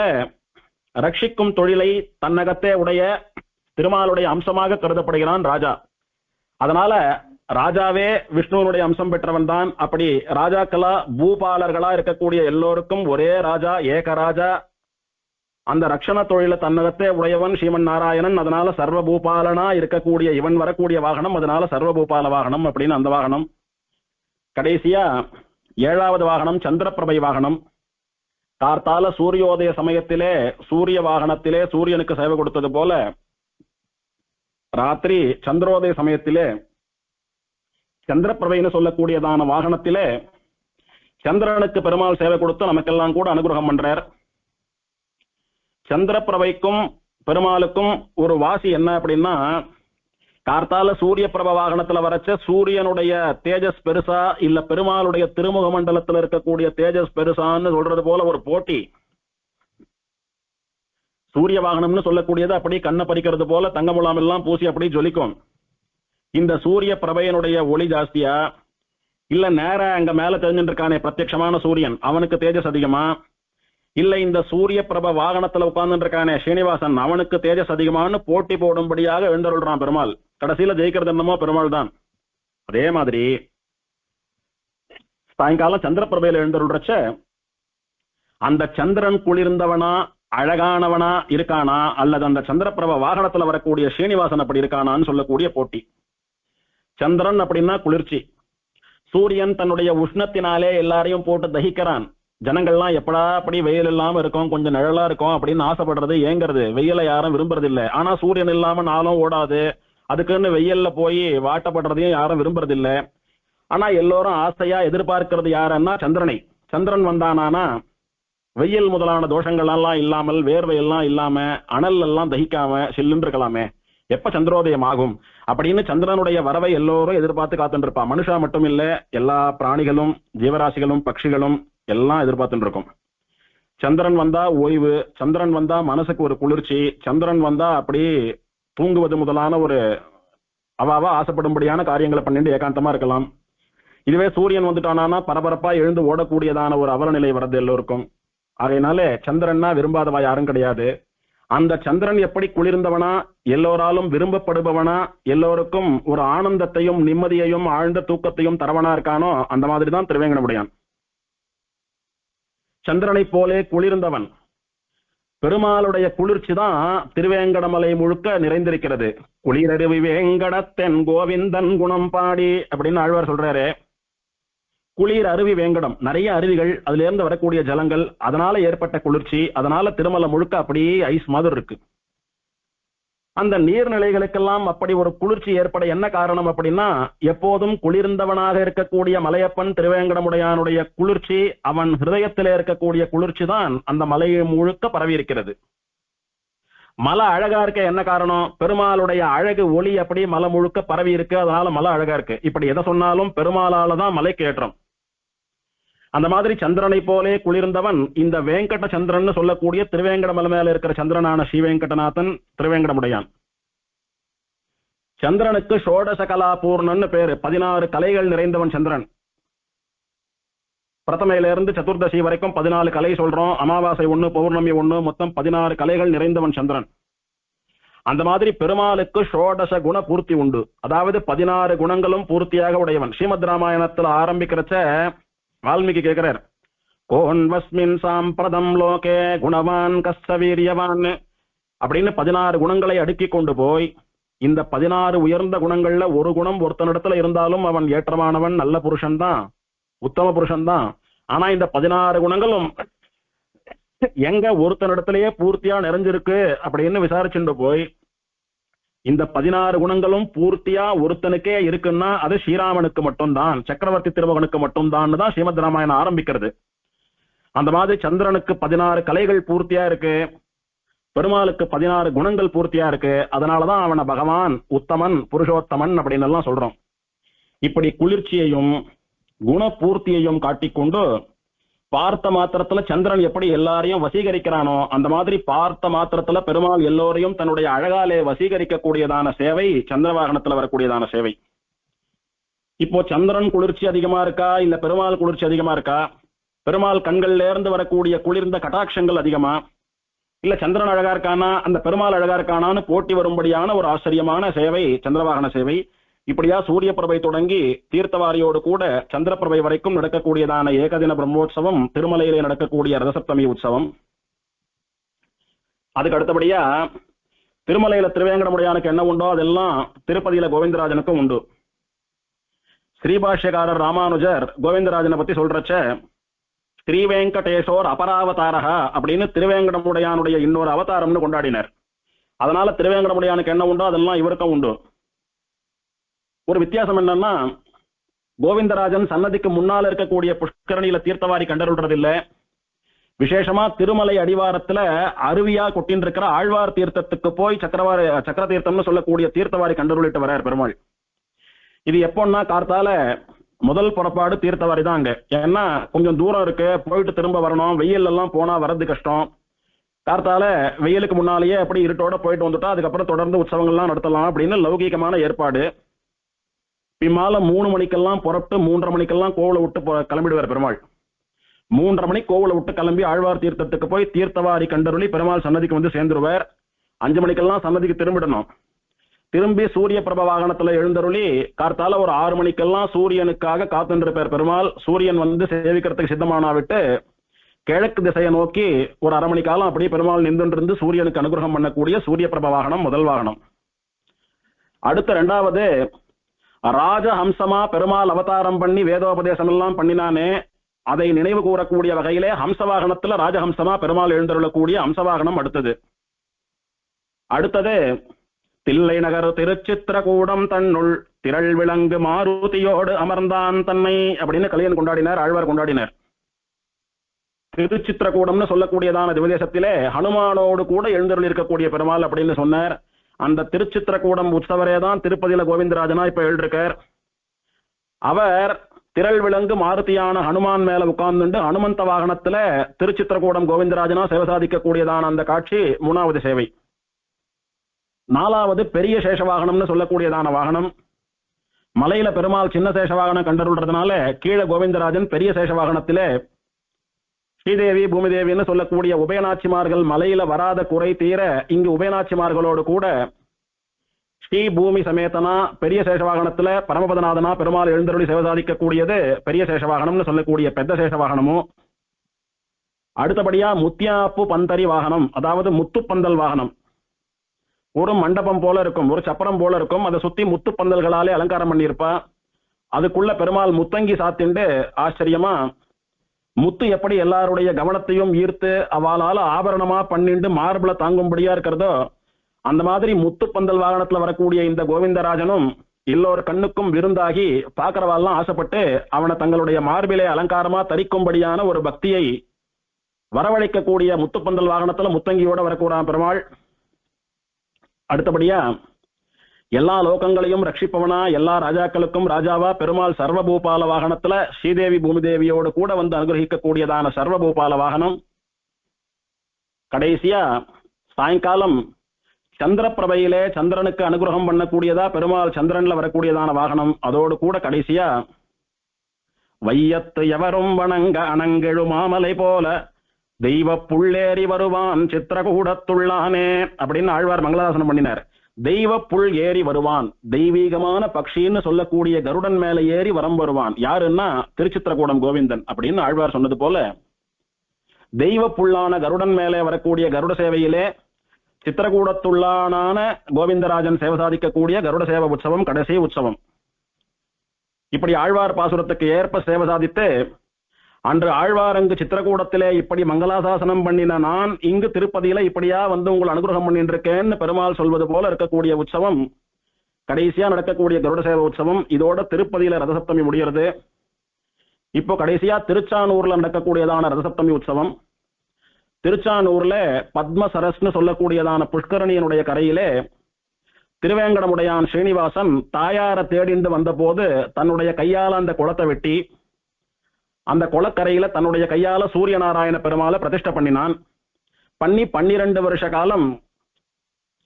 ரட்சிக்கும் தொழிலை தன்னகத்தே உடைய திருமாலுடைய அம்சமாக கருதப்படுகிறான் ராஜா. அதனால ராஜாவே விஷ்ணுவனுடைய அம்சம் பெற்றவன் தான். அப்படி ராஜாக்களா பூபாலர்களா இருக்கக்கூடிய எல்லோருக்கும் ஒரே ராஜா, ஏகராஜா, அந்த ரட்சண தொழில தன்னகத்தே உடையவன் ஸ்ரீமன் நாராயணன். அதனால சர்வ பூபாலனா இருக்கக்கூடிய இவன் வரக்கூடிய வாகனம், அதனால சர்வ பூபால வாகனம் அப்படின்னு அந்த வாகனம். கடைசியா 7வது வாகனம் சந்திரபிரபை வாகனம். கார்த்தால சூரியோதய சமயத்திலே சூரிய வாகனத்திலே சூரியனுக்கு சேவை கொடுத்தது போல ராத்திரி சந்திரோதய சமயத்திலே சந்திரபிரபைன்னு சொல்லக்கூடியதான வாகனத்திலே சந்திரனுக்கு பெருமாள் சேவை கொடுத்து நமக்கெல்லாம் கூட அனுகிரகம் பண்றார். சந்திரபிரபைக்கும் பெருமாளுக்கும் ஒரு வாசி என்ன அப்படின்னா, கார்த்தால சூரிய பிரப வாகனத்துல வரச்ச சூரியனுடைய தேஜஸ் பெருசா இல்ல பெருமாளுடைய திருமுக மண்டலத்துல இருக்கக்கூடிய தேஜஸ் பெருசான்னு சொல்றது போல ஒரு போட்டி. சூரிய வாகனம்னு சொல்லக்கூடியது அப்படி கண்ணை பறிக்கிறது போல தங்கமுலாம் எல்லாம் பூசி அப்படி ஜொலிக்கும். இந்த சூரிய பிரபையனுடைய ஒளி ஜாஸ்தியா இல்ல நேர அங்க மேல தெரிஞ்சுட்டு இருக்கானே பிரத்யட்சமான சூரியன் அவனுக்கு தேஜஸ் அதிகமா, இல்ல இந்த சூரிய பிரப வாகனத்துல உட்கார்ந்துட்டு இருக்கானே ஸ்ரீனிவாசன் அவனுக்கு தேஜஸ் அதிகமானு போட்டி போடும்படியாக எழுந்தருள்றான் பெருமாள். கடைசியில ஜெயிக்கிறது என்னமோ பெருமாள் தான். அதே மாதிரி சாயங்காலம் சந்திரபிரபையில எழுந்தருள்றச்ச அந்த சந்திரன் குளிர்ந்தவனா அழகானவனா இருக்கானா அல்லது அந்த சந்திரபிரப வாகனத்துல வரக்கூடிய ஸ்ரீனிவாசன் அப்படி இருக்கானான்னு சொல்லக்கூடிய போட்டி. சந்திரன் அப்படின்னா குளிர்ச்சி, சூரியன் தன்னுடைய உஷ்ணத்தினாலே எல்லாரையும் போட்டு தகிக்கிறான். ஜனங்கள்லாம் எப்படா அப்படி வெயில் இல்லாம இருக்கும், கொஞ்சம் நிழலா இருக்கும் அப்படின்னு ஆசைப்படுறது, ஏங்கிறது. வெயில யாரும் விரும்புறது இல்லை. ஆனா சூரியன் இல்லாம நாளும் ஓடாது, அதுக்குன்னு வெயில்ல போய் வாட்டப்படுறதையும் யாரும் விரும்புறது இல்லை. ஆனா எல்லோரும் ஆசையா எதிர்பார்க்கிறது யாருன்னா சந்திரனை. சந்திரன் வந்தானா வெயில் முதலான தோஷங்கள் எல்லாம் இல்லாமல், வேர்வை எல்லாம் இல்லாம, அனல் எல்லாம் தகிக்காம சில்லுன்னு இருக்கலாமே, எப்ப சந்திரோதயம் ஆகும் அப்படின்னு சந்திரனுடைய வரவை எல்லோரும் எதிர்பார்த்து காத்துட்டு இருப்பா. மனுஷா மட்டும் இல்ல, எல்லா பிராணிகளும் ஜீவராசிகளும் பட்சிகளும் எல்லாம் எதிர்பார்த்துட்டு இருக்கும். சந்திரன் வந்தா ஓய்வு, சந்திரன் வந்தா மனசுக்கு ஒரு குளிர்ச்சி, சந்திரன் வந்தா அப்படி தூங்குவது முதலான ஒரு அவாவா ஆசைப்படும்படியான காரியங்களை பண்ணிட்டு ஏகாந்தமா இருக்கலாம். இதுவே சூரியன் வந்துட்டானா பரபரப்பா எழுந்து ஓடக்கூடியதான ஒரு அவல நிலை வருது எல்லோருக்கும். ஆகையினாலே சந்திரன்னா விரும்பாதவா யாரும் கிடையாது. அந்த சந்திரன் எப்படி குளிர்ந்தவனா, எல்லோராலும் விரும்பப்படுபவனா, எல்லோருக்கும் ஒரு ஆனந்தத்தையும் நிம்மதியையும் ஆழ்ந்த தூக்கத்தையும் தரவனா இருக்கானோ அந்த மாதிரிதான் திருவேங்கடமுடையான். சந்திரனை போலே குளிர்ந்தவன். பெருமாளுடைய குளிர்ச்சி தான் திருவேங்கடமலை முழுக்க நிறைந்திருக்கிறது. குளிரருவி வேங்கடத்தென் கோவிந்தன் குணம் பாடி அப்படின்னு ஆழ்வார் சொல்றாரு. குளிர் அருவி வேங்கடம், நிறைய அருவிகள், அதுல இருந்து வரக்கூடிய ஜலங்கள், அதனால ஏற்பட்ட குளிர்ச்சி, அதனால திருமலை முழுக்க அப்படியே ஐஸ் மாதிரி இருக்கு. அந்த நீர்நிலைகளுக்கெல்லாம் அப்படி ஒரு குளிர்ச்சி ஏற்பட என்ன காரணம் அப்படின்னா, எப்போதும் குளிர்ந்தவனாக இருக்கக்கூடிய மலையப்பன் திருவேங்கடமுடையானுடைய குளிர்ச்சி, அவன் ஹிருதயத்திலே இருக்கக்கூடிய குளிர்ச்சி தான் அந்த மலையை முழுக்க பரவி இருக்கிறது. மலை அழகா இருக்க என்ன காரணம்? பெருமாளுடைய அழகு ஒளி அப்படி மலை முழுக்க பரவி இருக்கு, அதனால மலை அழகா இருக்கு. இப்படி எதை சொன்னாலும் பெருமாளால தான் மலைக்கு ஏற்றம். அந்த மாதிரி சந்திரனை போலே குளிர்ந்தவன் இந்த வேங்கட சந்திரன் சொல்லக்கூடிய திருவேங்கடமலை மேல இருக்கிற சந்திரனான ஸ்ரீவேங்கடநாதன் திருவேங்கடமுடையான். சந்திரனுக்கு ஷோடச கலா பூர்ணன்னு பேரு. 16 கலைகள் நிறைந்தவன் சந்திரன். பிரதமையில இருந்து சதுர்தசி வரைக்கும் 14 கலை சொல்றோம். அமாவாசை 1, பௌர்ணமி 1, மொத்தம் 16 கலைகள் நிறைந்தவன் சந்திரன். அந்த மாதிரி பெருமாளுக்கு ஷோடச குண பூர்த்தி உண்டு. அதாவது 16 குணங்களும் பூர்த்தியாக உடையவன். ஸ்ரீமத் ராமாயணத்துல ஆரம்பிக்கிறச்ச வால்மீகி கேட்கிறார், கோன் வஸ்மின் சாம்பிரதம் லோகே குணவான் கஸ்ஸ வீரியவான் அப்படின்னு 16 குணங்களை அடுக்கி கொண்டு போய், இந்த 16 உயர்ந்த குணங்கள்ல ஒரு குணம் ஒருத்தனிடத்துல இருந்தாலும் அவன் ஏற்றமானவன், நல்ல புருஷன் தான், உத்தம புருஷன் தான். ஆனா இந்த 16 குணங்களும் எங்க ஒருத்தனிடத்திலேயே பூர்த்தியா நிறைஞ்சிருக்கு அப்படின்னு விசாரிச்சுட்டு போய், இந்த 16 குணங்களும் பூர்த்தியா ஒருத்தனுக்கே இருக்குன்னா அது ஸ்ரீராமனுக்கு மட்டும்தான், சக்கரவர்த்தி திருமகனுக்கு மட்டும்தான் தான் ஸ்ரீமத் ராமாயணம் ஆரம்பிக்கிறது. அந்த மாதிரி சந்திரனுக்கு 16 கலைகள் பூர்த்தியா இருக்கு, பெருமாளுக்கு 16 குணங்கள் பூர்த்தியா இருக்கு. அதனாலதான் அவனை பகவான் உத்தமன் புருஷோத்தமன் அப்படின்னு எல்லாம் சொல்றோம். இப்படி குளிர்ச்சியையும் குணபூர்த்தியையும் காட்டிக்கொண்டு பார்த்த மாத்திரத்துல சந்திரன் எப்படி எல்லாரையும் வசீகரிக்கிறானோ அந்த மாதிரி பார்த்த மாத்திரத்துல பெருமாள் எல்லோரையும் தன்னுடைய அழகாலே வசீகரிக்க கூடியதான சேவை சந்திரவாகனத்துல வரக்கூடியதான சேவை. இப்போ சந்திரன் குளிர்ச்சி அதிகமா இருக்கா இல்ல பெருமாள் குளிர்ச்சி அதிகமா இருக்கா? பெருமாள் கண்கள்ல இருந்து வரக்கூடிய குளிர்ந்த கட்டாட்சங்கள் அதிகமா, இல்ல சந்திரன் அழகா இருக்கானா அந்த பெருமாள் அழகா இருக்கானான்னு போட்டி வரும்படியான ஒரு ஆச்சரியமான சேவை சந்திரவாகன சேவை. இப்படியா சூரிய பிரபை தொடங்கி தீர்த்தவாரியோடு கூட சந்திரபிரபை வரைக்கும் நடக்கக்கூடியதான ஏகதின பிரம்மோற்சவம், திருமலையிலே நடக்கக்கூடிய ரதசப்தமி உற்சவம். அதுக்கு அடுத்தபடியா திருமலையில திருவேங்கடமுடையானுக்கு என்ன உண்டோ அதெல்லாம் திருப்பதியில கோவிந்தராஜனுக்கும் உண்டு. ஸ்ரீபாஷ்யக்காரர் ராமானுஜர் கோவிந்தராஜனை பத்தி சொல்றச்ச, ஸ்ரீவேங்கடேஷோர் அபராவதாரகா அப்படின்னு திருவேங்கடமுடையானுடைய இன்னொரு அவதாரம்னு கொண்டாடினர். அதனால திருவேங்கடமுடையானுக்கு என்ன உண்டோ அதெல்லாம் இவருக்கும் உண்டு. ஒரு வித்தியாசம் என்னன்னா, கோவிந்தராஜன் சன்னதிக்கு முன்னால இருக்கக்கூடிய புஷ்கரணியில தீர்த்தவாரி கண்டருள்றது இல்ல. விசேஷமா திருமலை அடிவாரத்துல அருவியா கொட்டின் இருக்கிற ஆழ்வார் தீர்த்தத்துக்கு போய் சக்கர தீர்த்தம்னு சொல்லக்கூடிய தீர்த்தவாரி கண்டருளிட்டு வர்றார் பெருமாள். இது எப்போன்னா கார்த்தால முதல் புறப்பாடு தீர்த்தவாரி தான் அங்க. ஏன்னா கொஞ்சம் தூரம் இருக்கு, போயிட்டு திரும்ப வரணும், வெயில் எல்லாம் போனா வர்றது கஷ்டம். கார்த்தால வெயிலுக்கு முன்னாலேயே அப்படி இருட்டோட போயிட்டு வந்துட்டா அதுக்கப்புறம் தொடர்ந்து உற்சவங்கள்லாம் நடத்தலாம் அப்படின்னு லௌகீகமான ஏற்பாடு. பின்னால 3 மணிக்கெல்லாம் புறப்பட்டு 3:30 மணிக்கெல்லாம் கோவிலை விட்டு கிளம்பிடுவார் பெருமாள். 3:30 மணிக்கு கோவிலை விட்டு கிளம்பி ஆழ்வார் தீர்த்தத்துக்கு போய் தீர்த்தவாரி கண்டருளி பெருமாள் சன்னதிக்கு வந்து சேர்ந்துருவார். 5 மணிக்கெல்லாம் சன்னதிக்கு திரும்பிடணும். திரும்பி சூரிய பிரப வாகனத்துல எழுந்தருளி கார்த்தால ஒரு 6 மணிக்கெல்லாம் சூரியனுக்காக காத்துருப்பார் பெருமாள். சூரியன் வந்து சேவிக்கிறதுக்கு சித்தமானா விட்டு கிழக்கு திசையை நோக்கி ஒரு 1/2 மணி காலம் அப்படியே பெருமாள் நின்றுட்டு சூரியனுக்கு அனுகிரகம் பண்ணக்கூடிய சூரிய பிரப வாகனம் முதல் வாகனம். அடுத்த 2வது ராஜஹம்சமா பெருமாள் அவதாரம் பண்ணி வேதோபதேசம் எல்லாம் பண்ணினானே, அதை நினைவு கூறக்கூடிய வகையிலே ஹம்சவாகனத்துல ராஜஹம்சமா பெருமாள் எழுந்தருளக்கூடிய ஹம்சவாகனம் அடுத்தது. அடுத்தது தில்லை நகர் திருச்சித்திரகூடம் தன்னுள் திரள் விளங்கு மாருதியோடு அமர்ந்தான் தன்னை அப்படின்னு கலியன் கொண்டாடினார், ஆழ்வார் கொண்டாடினார். திருச்சித்திரகூடம்னு சொல்லக்கூடியதான திவதேசத்திலே ஹனுமானோடு கூட எழுந்தருள் இருக்கக்கூடிய பெருமாள் அப்படின்னு சொன்னார். அந்த திருச்சித்திரகூடம் உற்சவரே தான் திருப்பதியில கோவிந்தராஜனா இப்ப எழுதிருக்கார். அவர் திரள் விலங்கு மாருதியான ஹனுமான் மேல உட்கார்ந்துண்டு ஹனுமந்த வாகனத்துல திருச்சித்திரகூடம் கோவிந்தராஜனா சேவை சாதிக்கக்கூடியதான அந்த காட்சி 3வது சேவை. 4வது பெரிய சேஷ வாகனம்னு சொல்லக்கூடியதான வாகனம். மலையில பெருமாள் சின்ன சேஷ வாகனம் கண்டருள்றதுனால கீழே கோவிந்தராஜன் பெரிய சேஷ வாகனத்திலே ஸ்ரீதேவி பூமிதேவின்னு சொல்லக்கூடிய உபயநாச்சிமார்கள் மலையில வராத குறை தீர இங்கு உபயநாச்சிமார்களோடு கூட ஸ்ரீ பூமி சமேதனா பெரிய சேஷவாகனத்துல பரமபதநாதனா பெருமாள் எழுந்தருளி சேவை சாதிக்கக்கூடியது பெரிய சேஷவாகனம்னு சொல்லக்கூடிய பெத்த சேஷவாகனமும், அடுத்தபடியா முத்தியாப்பு பந்தரி வாகனம், அதாவது முத்துப்பந்தல் வாகனம். ஒரு மண்டபம் போல இருக்கும், ஒரு சப்பரம் போல இருக்கும், அதை சுத்தி முத்துப்பந்தல்களாலே அலங்காரம் பண்ணியிருப்பா. அதுக்குள்ள பெருமாள் முத்தங்கி சாத்திண்டு ஆச்சரியமா முத்து எப்படி எல்லாருடைய கவனத்தையும் ஈர்த்து அவளால ஆபரணமா பண்ணிண்டு மார்பிள தாங்கும்படியா இருக்கிறதோ அந்த மாதிரி முத்துப்பந்தல் வாகனத்துல வரக்கூடிய இந்த கோவிந்தராஜனும் எல்லோரு கண்ணுக்கும் விருந்தாகி பாக்குறவாள்லாம் ஆசைப்பட்டு அவனை தங்களுடைய மார்பிலே அலங்காரமா தரிக்கும்படியான ஒரு பக்தியை வரவழைக்கக்கூடிய முத்துப்பந்தல் வாகனத்துல முத்தங்கியோட வரக்கூடாது பெருமாள். அடுத்தபடியா எல்லா லோகங்களையும் ரட்சிப்பவனா எல்லா ராஜாக்களுக்கும் ராஜாவா பெருமாள் சர்வபூபால வாகனத்துல ஸ்ரீதேவி பூமிதேவியோடு கூட வந்து அனுகிரகிக்கக்கூடியதான சர்வபூபால வாகனம். கடைசியா சாயங்காலம் சந்திரப்பிரபையிலே சந்திரனுக்கு அனுகிரகம் பண்ணக்கூடியதா பெருமாள் சந்திரன்ல வரக்கூடியதான வாகனம். அதோடு கூட கடைசியா வையத்து எவரும் வணங்க அணங்கெழு மாமலை போல தெய்வ புள்ளேறி வருவான் சித்திரகூடத்துள்ளானே அப்படின்னு ஆழ்வார் மங்களாதாசனம் பண்ணினார். தெய்வ புல் ஏறி வருவான், தெய்வீகமான பக்ஷின்னு சொல்லக்கூடிய கருடன் மேல ஏறி வரம் வருவான். யாருன்னா திருச்சித்திரகூடம் கோவிந்தன் அப்படின்னு ஆழ்வார் சொன்னது போல தெய்வ புல்லான கருடன் மேலே வரக்கூடிய கருட சேவையிலே சித்திரகூடத்துள்ளான கோவிந்தராஜன் சேவை சாதிக்கக்கூடிய கருட சேவை உற்சவம் கடைசி உற்சவம். இப்படி ஆழ்வார் பாசுரத்துக்கு ஏற்ப சேவை சாதித்து அன்று ஆழ்வார் அங்கு சித்திரகூடத்திலே இப்படி மங்களாசாசனம் பண்ணின நான் இங்கு திருப்பதியில இப்படியா வந்து உங்களை அனுகிரகம் பண்ணிட்டு இருக்கேன்னு பெருமாள் சொல்வது போல இருக்கக்கூடிய உற்சவம் கடைசியா நடக்கக்கூடிய கருட சேவை உற்சவம். இதோட திருப்பதியில ரதசப்தமி முடிகிறது. இப்போ கடைசியா திருச்சானூர்ல நடக்கக்கூடியதான ரதசப்தமி உற்சவம். திருச்சானூர்ல பத்மசரஸ்னு சொல்லக்கூடியதான புஷ்கரணியனுடைய கரையிலே திருவேங்கடமுடையான் ஸ்ரீனிவாசன் தாயார தேடிந்து வந்த போது தன்னுடைய கையால அந்த குளத்தை வெட்டி அந்த குளக்கரையில தன்னுடைய கையால சூரிய நாராயண பெருமாளை பிரதிஷ்டை பண்ணினான். பண்ணி 12 வருஷ காலம்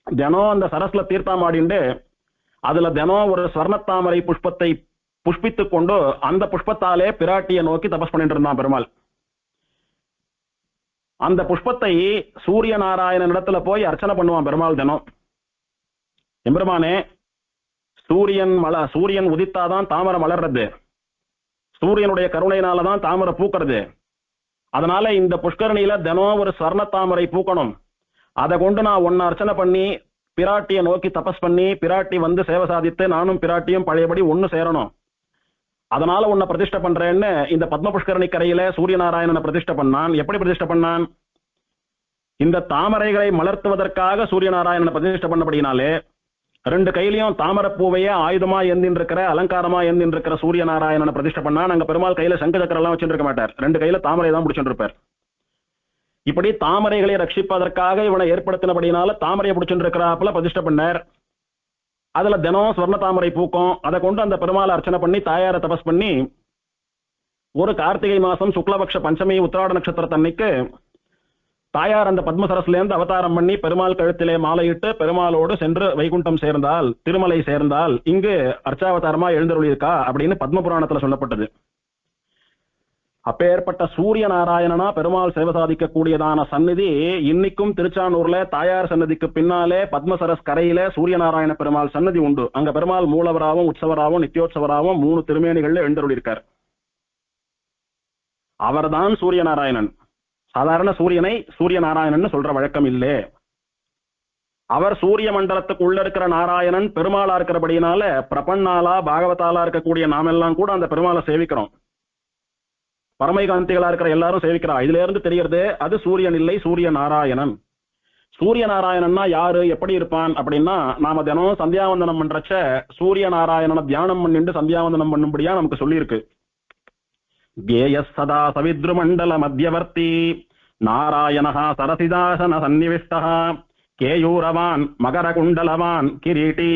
தினம் அந்த சரஸ்ல தீர்த்தாமாடிண்டு அதுல தினம் ஒரு ஸ்வர்ணத்தாமரை புஷ்பத்தை புஷ்பித்து கொண்டு அந்த புஷ்பத்தாலே பிராட்டியை நோக்கி தபஸ் பண்ணிட்டு இருந்தான் பெருமாள். அந்த புஷ்பத்தை சூரிய நாராயணன் இடத்துல போய் அர்ச்சனை பண்ணுவான் பெருமாள் தினம். எம்பெருமானே, சூரியன் உதித்தாதான் தாமரை மலர்றது, சூரியனுடைய கருணையினாலதான் தாமரை பூக்கிறது. அதனால இந்த புஷ்கரணியில தினம் ஒரு ஸ்வர்ண தாமரை பூக்கணும். அதை கொண்டு நான் ஒன்னு அர்ச்சனை பண்ணி பிராட்டியை நோக்கி தபஸ் பண்ணி பிராட்டி வந்து சேவை சாதித்து நானும் பிராட்டியும் பழையபடி ஒன்னு சேரணும். அதனால உன்னை பிரதிஷ்டை பண்றேன்னு இந்த பத்ம புஷ்கரணி கரையில சூரிய நாராயணனை பிரதிஷ்டை பண்ணான். எப்படி பிரதிஷ்டை பண்ணான்? இந்த தாமரைகளை மலர்த்துவதற்காக சூரிய நாராயணனை பிரதிஷ்டை பண்ணபடினாலே 2 கையிலையும் தாமரை பூவையே ஆயுதமா ஏந்தின்னு இருக்கிற அலங்காரமா ஏந்தின்னு இருக்கிற சூரிய நாராயணனை பிரதிஷ்டை பண்ணா அங்க பெருமாள் கையில சங்க சக்கரம் எல்லாம் வச்சுட்டு இருக்க மாட்டார். 2 கையில தாமரை தான் பிடிச்சிட்டு இருப்பார். இப்படி தாமரைகளை ரட்சிப்பதற்காக இவனை ஏற்படுத்தினபடினால தாமரையை பிடிச்சிட்டு இருக்கிறாப்புல பிரதிஷ்டை பண்ணார். அதுல தினம் ஸ்வர்ண தாமரை பூக்கும். அதை கொண்டு அந்த பெருமாளை அர்ச்சனை பண்ணி தாயார தபஸ் பண்ணி ஒரு கார்த்திகை மாசம் சுக்லபக்ஷ பஞ்சமி உத்திராட நட்சத்திரத்தன்னைக்கு தாயார் அந்த பத்மசரஸ்ல இருந்து அவதாரம் பண்ணி பெருமாள் கழுத்திலே மாலையிட்டு பெருமாளோடு சென்று வைகுண்டம் சேர்ந்தால் திருமலை சேர்ந்தால் இங்கு அர்ச்சாவதாரமா எழுந்தருளி இருக்கா அப்படின்னு பத்ம புராணத்துல சொல்லப்பட்டது. அப்பேற்பட்ட சூரிய நாராயணனா பெருமாள் சேவை சாதிக்கக்கூடியதான சந்நிதி இன்னைக்கும் திருச்சானூர்ல தாயார் சன்னதிக்கு பின்னாலே பத்மசரஸ் கரையில சூரிய நாராயண பெருமாள் சன்னதி உண்டு. அங்க பெருமாள் மூலவராவும் உற்சவராவும் நித்தியோற்சவராவும் 3 திருமேனிகள்ல எழுந்தருளி இருக்கார். அவர்தான் சூரிய நாராயணன். சாதாரண சூரியனை சூரிய நாராயணன் சொல்ற வழக்கம் இல்லே. அவர் சூரிய மண்டலத்துக்கு உள்ள இருக்கிற நாராயணன் பெருமாளா இருக்கிறபடினால பிரபன்னாலா பாகவதாலா இருக்கக்கூடிய நாமெல்லாம் கூட அந்த பெருமாளை சேவிக்கிறோம். பரமைகாந்திகளா இருக்கிற எல்லாரும் சேவிக்கிறா. இதுல இருந்து தெரியறது அது சூரியன் இல்லை, சூரிய நாராயணன். சூரிய நாராயணன்னா யாரு, எப்படி இருப்பான் அப்படின்னா நாம தினம் சந்தியாவந்தனம் பண்றச்ச சூரிய நாராயணனை தியானம் பண்ணிட்டு சந்தியாவந்தனம் பண்ணும்படியா நமக்கு சொல்லியிருக்கு. கேயஸ் சதா சவித்ரு மண்டல மத்தியவர்த்தி நாராயணஹா சரசிதாசன சந்நிவிஷ்டஹ கேயூரவான் மகர குண்டலவான் கிரீட்டி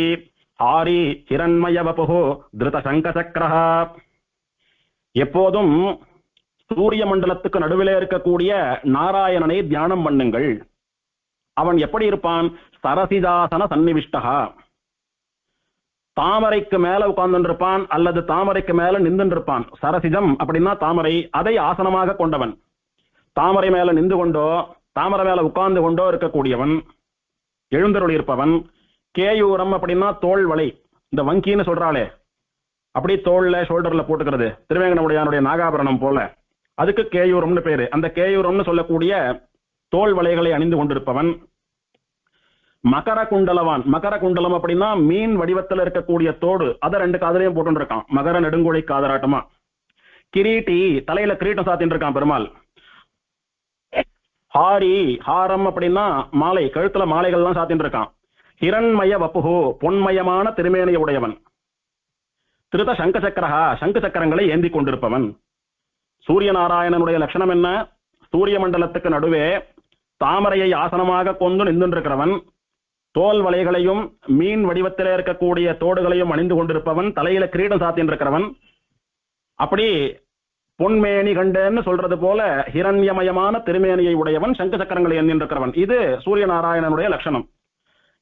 ஹாரி ஹிரண்மய வபுஹு திருத சங்க சக்கரஹ. எப்போதும் சூரிய மண்டலத்துக்கு நடுவிலே இருக்கக்கூடிய நாராயணனை தியானம் பண்ணுங்கள். அவன் எப்படி இருப்பான்? சரசிதாசன சந்நிவிஷ்டஹா, தாமரைக்கு மேல உட்கார்ந்து இருப்பான் அல்லது தாமரைக்கு மேல நின்று இருப்பான். சரசிஜம் அப்படின்னா தாமரை, அதை ஆசனமாக கொண்டவன். தாமரை மேல நின்று கொண்டோ தாமரை மேல உட்கார்ந்து கொண்டோ இருக்கக்கூடியவன், எழுந்தருள் இருப்பவன். கேயூரம் அப்படின்னா தோல் வலை, இந்த வங்கின்னு சொல்றாளே அப்படி தோல்ல ஷோல்டர்ல போட்டுக்கிறது, திருவேங்கடமுடையானுடைய நாகாபரணம் போல, அதுக்கு கேயூரம்னு பேரு. அந்த கேயூரம்னு சொல்லக்கூடிய தோல் வலைகளை அணிந்து கொண்டிருப்பவன். மகர குண்டலவான், மகர குண்டலம் அப்படின்னா மீன் வடிவத்தில் இருக்கக்கூடிய தோடு, அதை 2 காதலையும் போட்டு இருக்கான், மகர நெடுங்கோழி காதராட்டமா. கிரீட்டி, தலையில கிரீட்டம் சாத்தின்னு இருக்கான் பெருமாள். ஹாரி, ஹாரம் அப்படின்னா மாலை, கழுத்துல மாலைகள்லாம் சாத்தின்னு இருக்கான். ஹிரண்மய வப்புஹு, பொன்மயமான திருமேனிய உடையவன். திருத சங்க சக்கரஹா, சங்கு சக்கரங்களை ஏந்தி கொண்டிருப்பவன். சூரிய நாராயணனுடைய லட்சணம் என்ன? சூரிய மண்டலத்துக்கு நடுவே தாமரையை ஆசனமாக கொண்டு நின்றுருக்கிறவன், தோல் வலைகளையும் மீன் வடிவத்தில் இருக்கக்கூடிய தோடுகளையும் அணிந்து கொண்டிருப்பவன், தலையில கிரீடம் சாத்தின் இருக்கிறவன். அப்படி பொன்மேனி கண்டன்னு சொல்றது போல ஹிரண்யமயமான திருமேனியை உடையவன், சங்க சக்கரங்களை ஏந்திருக்கிறவன். இது சூரிய நாராயணனுடைய லட்சணம்.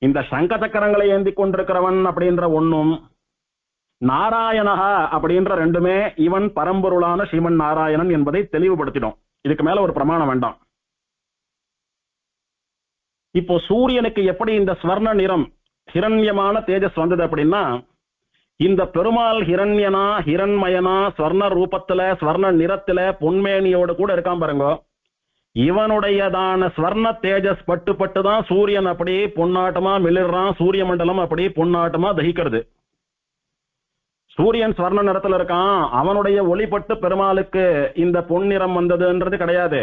இந்த சங்க சக்கரங்களை ஏந்தி கொண்டிருக்கிறவன் அப்படின்ற ஒன்னும், நாராயணஹா அப்படின்ற 2மே இவன் பரம்பொருளான ஸ்ரீமன் நாராயணன் என்பதை தெளிவுபடுத்திடும். இதுக்கு மேல ஒரு பிரமாணம் வேண்டாம். இப்போ சூரியனுக்கு எப்படி இந்த ஸ்வர்ண நிறம், ஹிரண்யமான தேஜஸ் வந்தது அப்படின்னா, இந்த பெருமாள் ஹிரண்யனா ஹிரண்மயனா ஸ்வர்ண ரூபத்துல ஸ்வர்ண நிறத்துல பொன்மேனியோடு கூட இருக்கான் பாருங்க. இவனுடையதான ஸ்வர்ண தேஜஸ் பட்டு பட்டு தான் சூரியன் அப்படி பொன்னாட்டமா மிளிர்றான், சூரிய மண்டலம் அப்படி பொன்னாட்டமா தகிக்கிறது. சூரியன் ஸ்வர்ண நிறத்துல இருக்கான், அவனுடைய ஒளிப்பட்டு பெருமாளுக்கு இந்த பொன்னிறம் வந்ததுன்றது கிடையாது.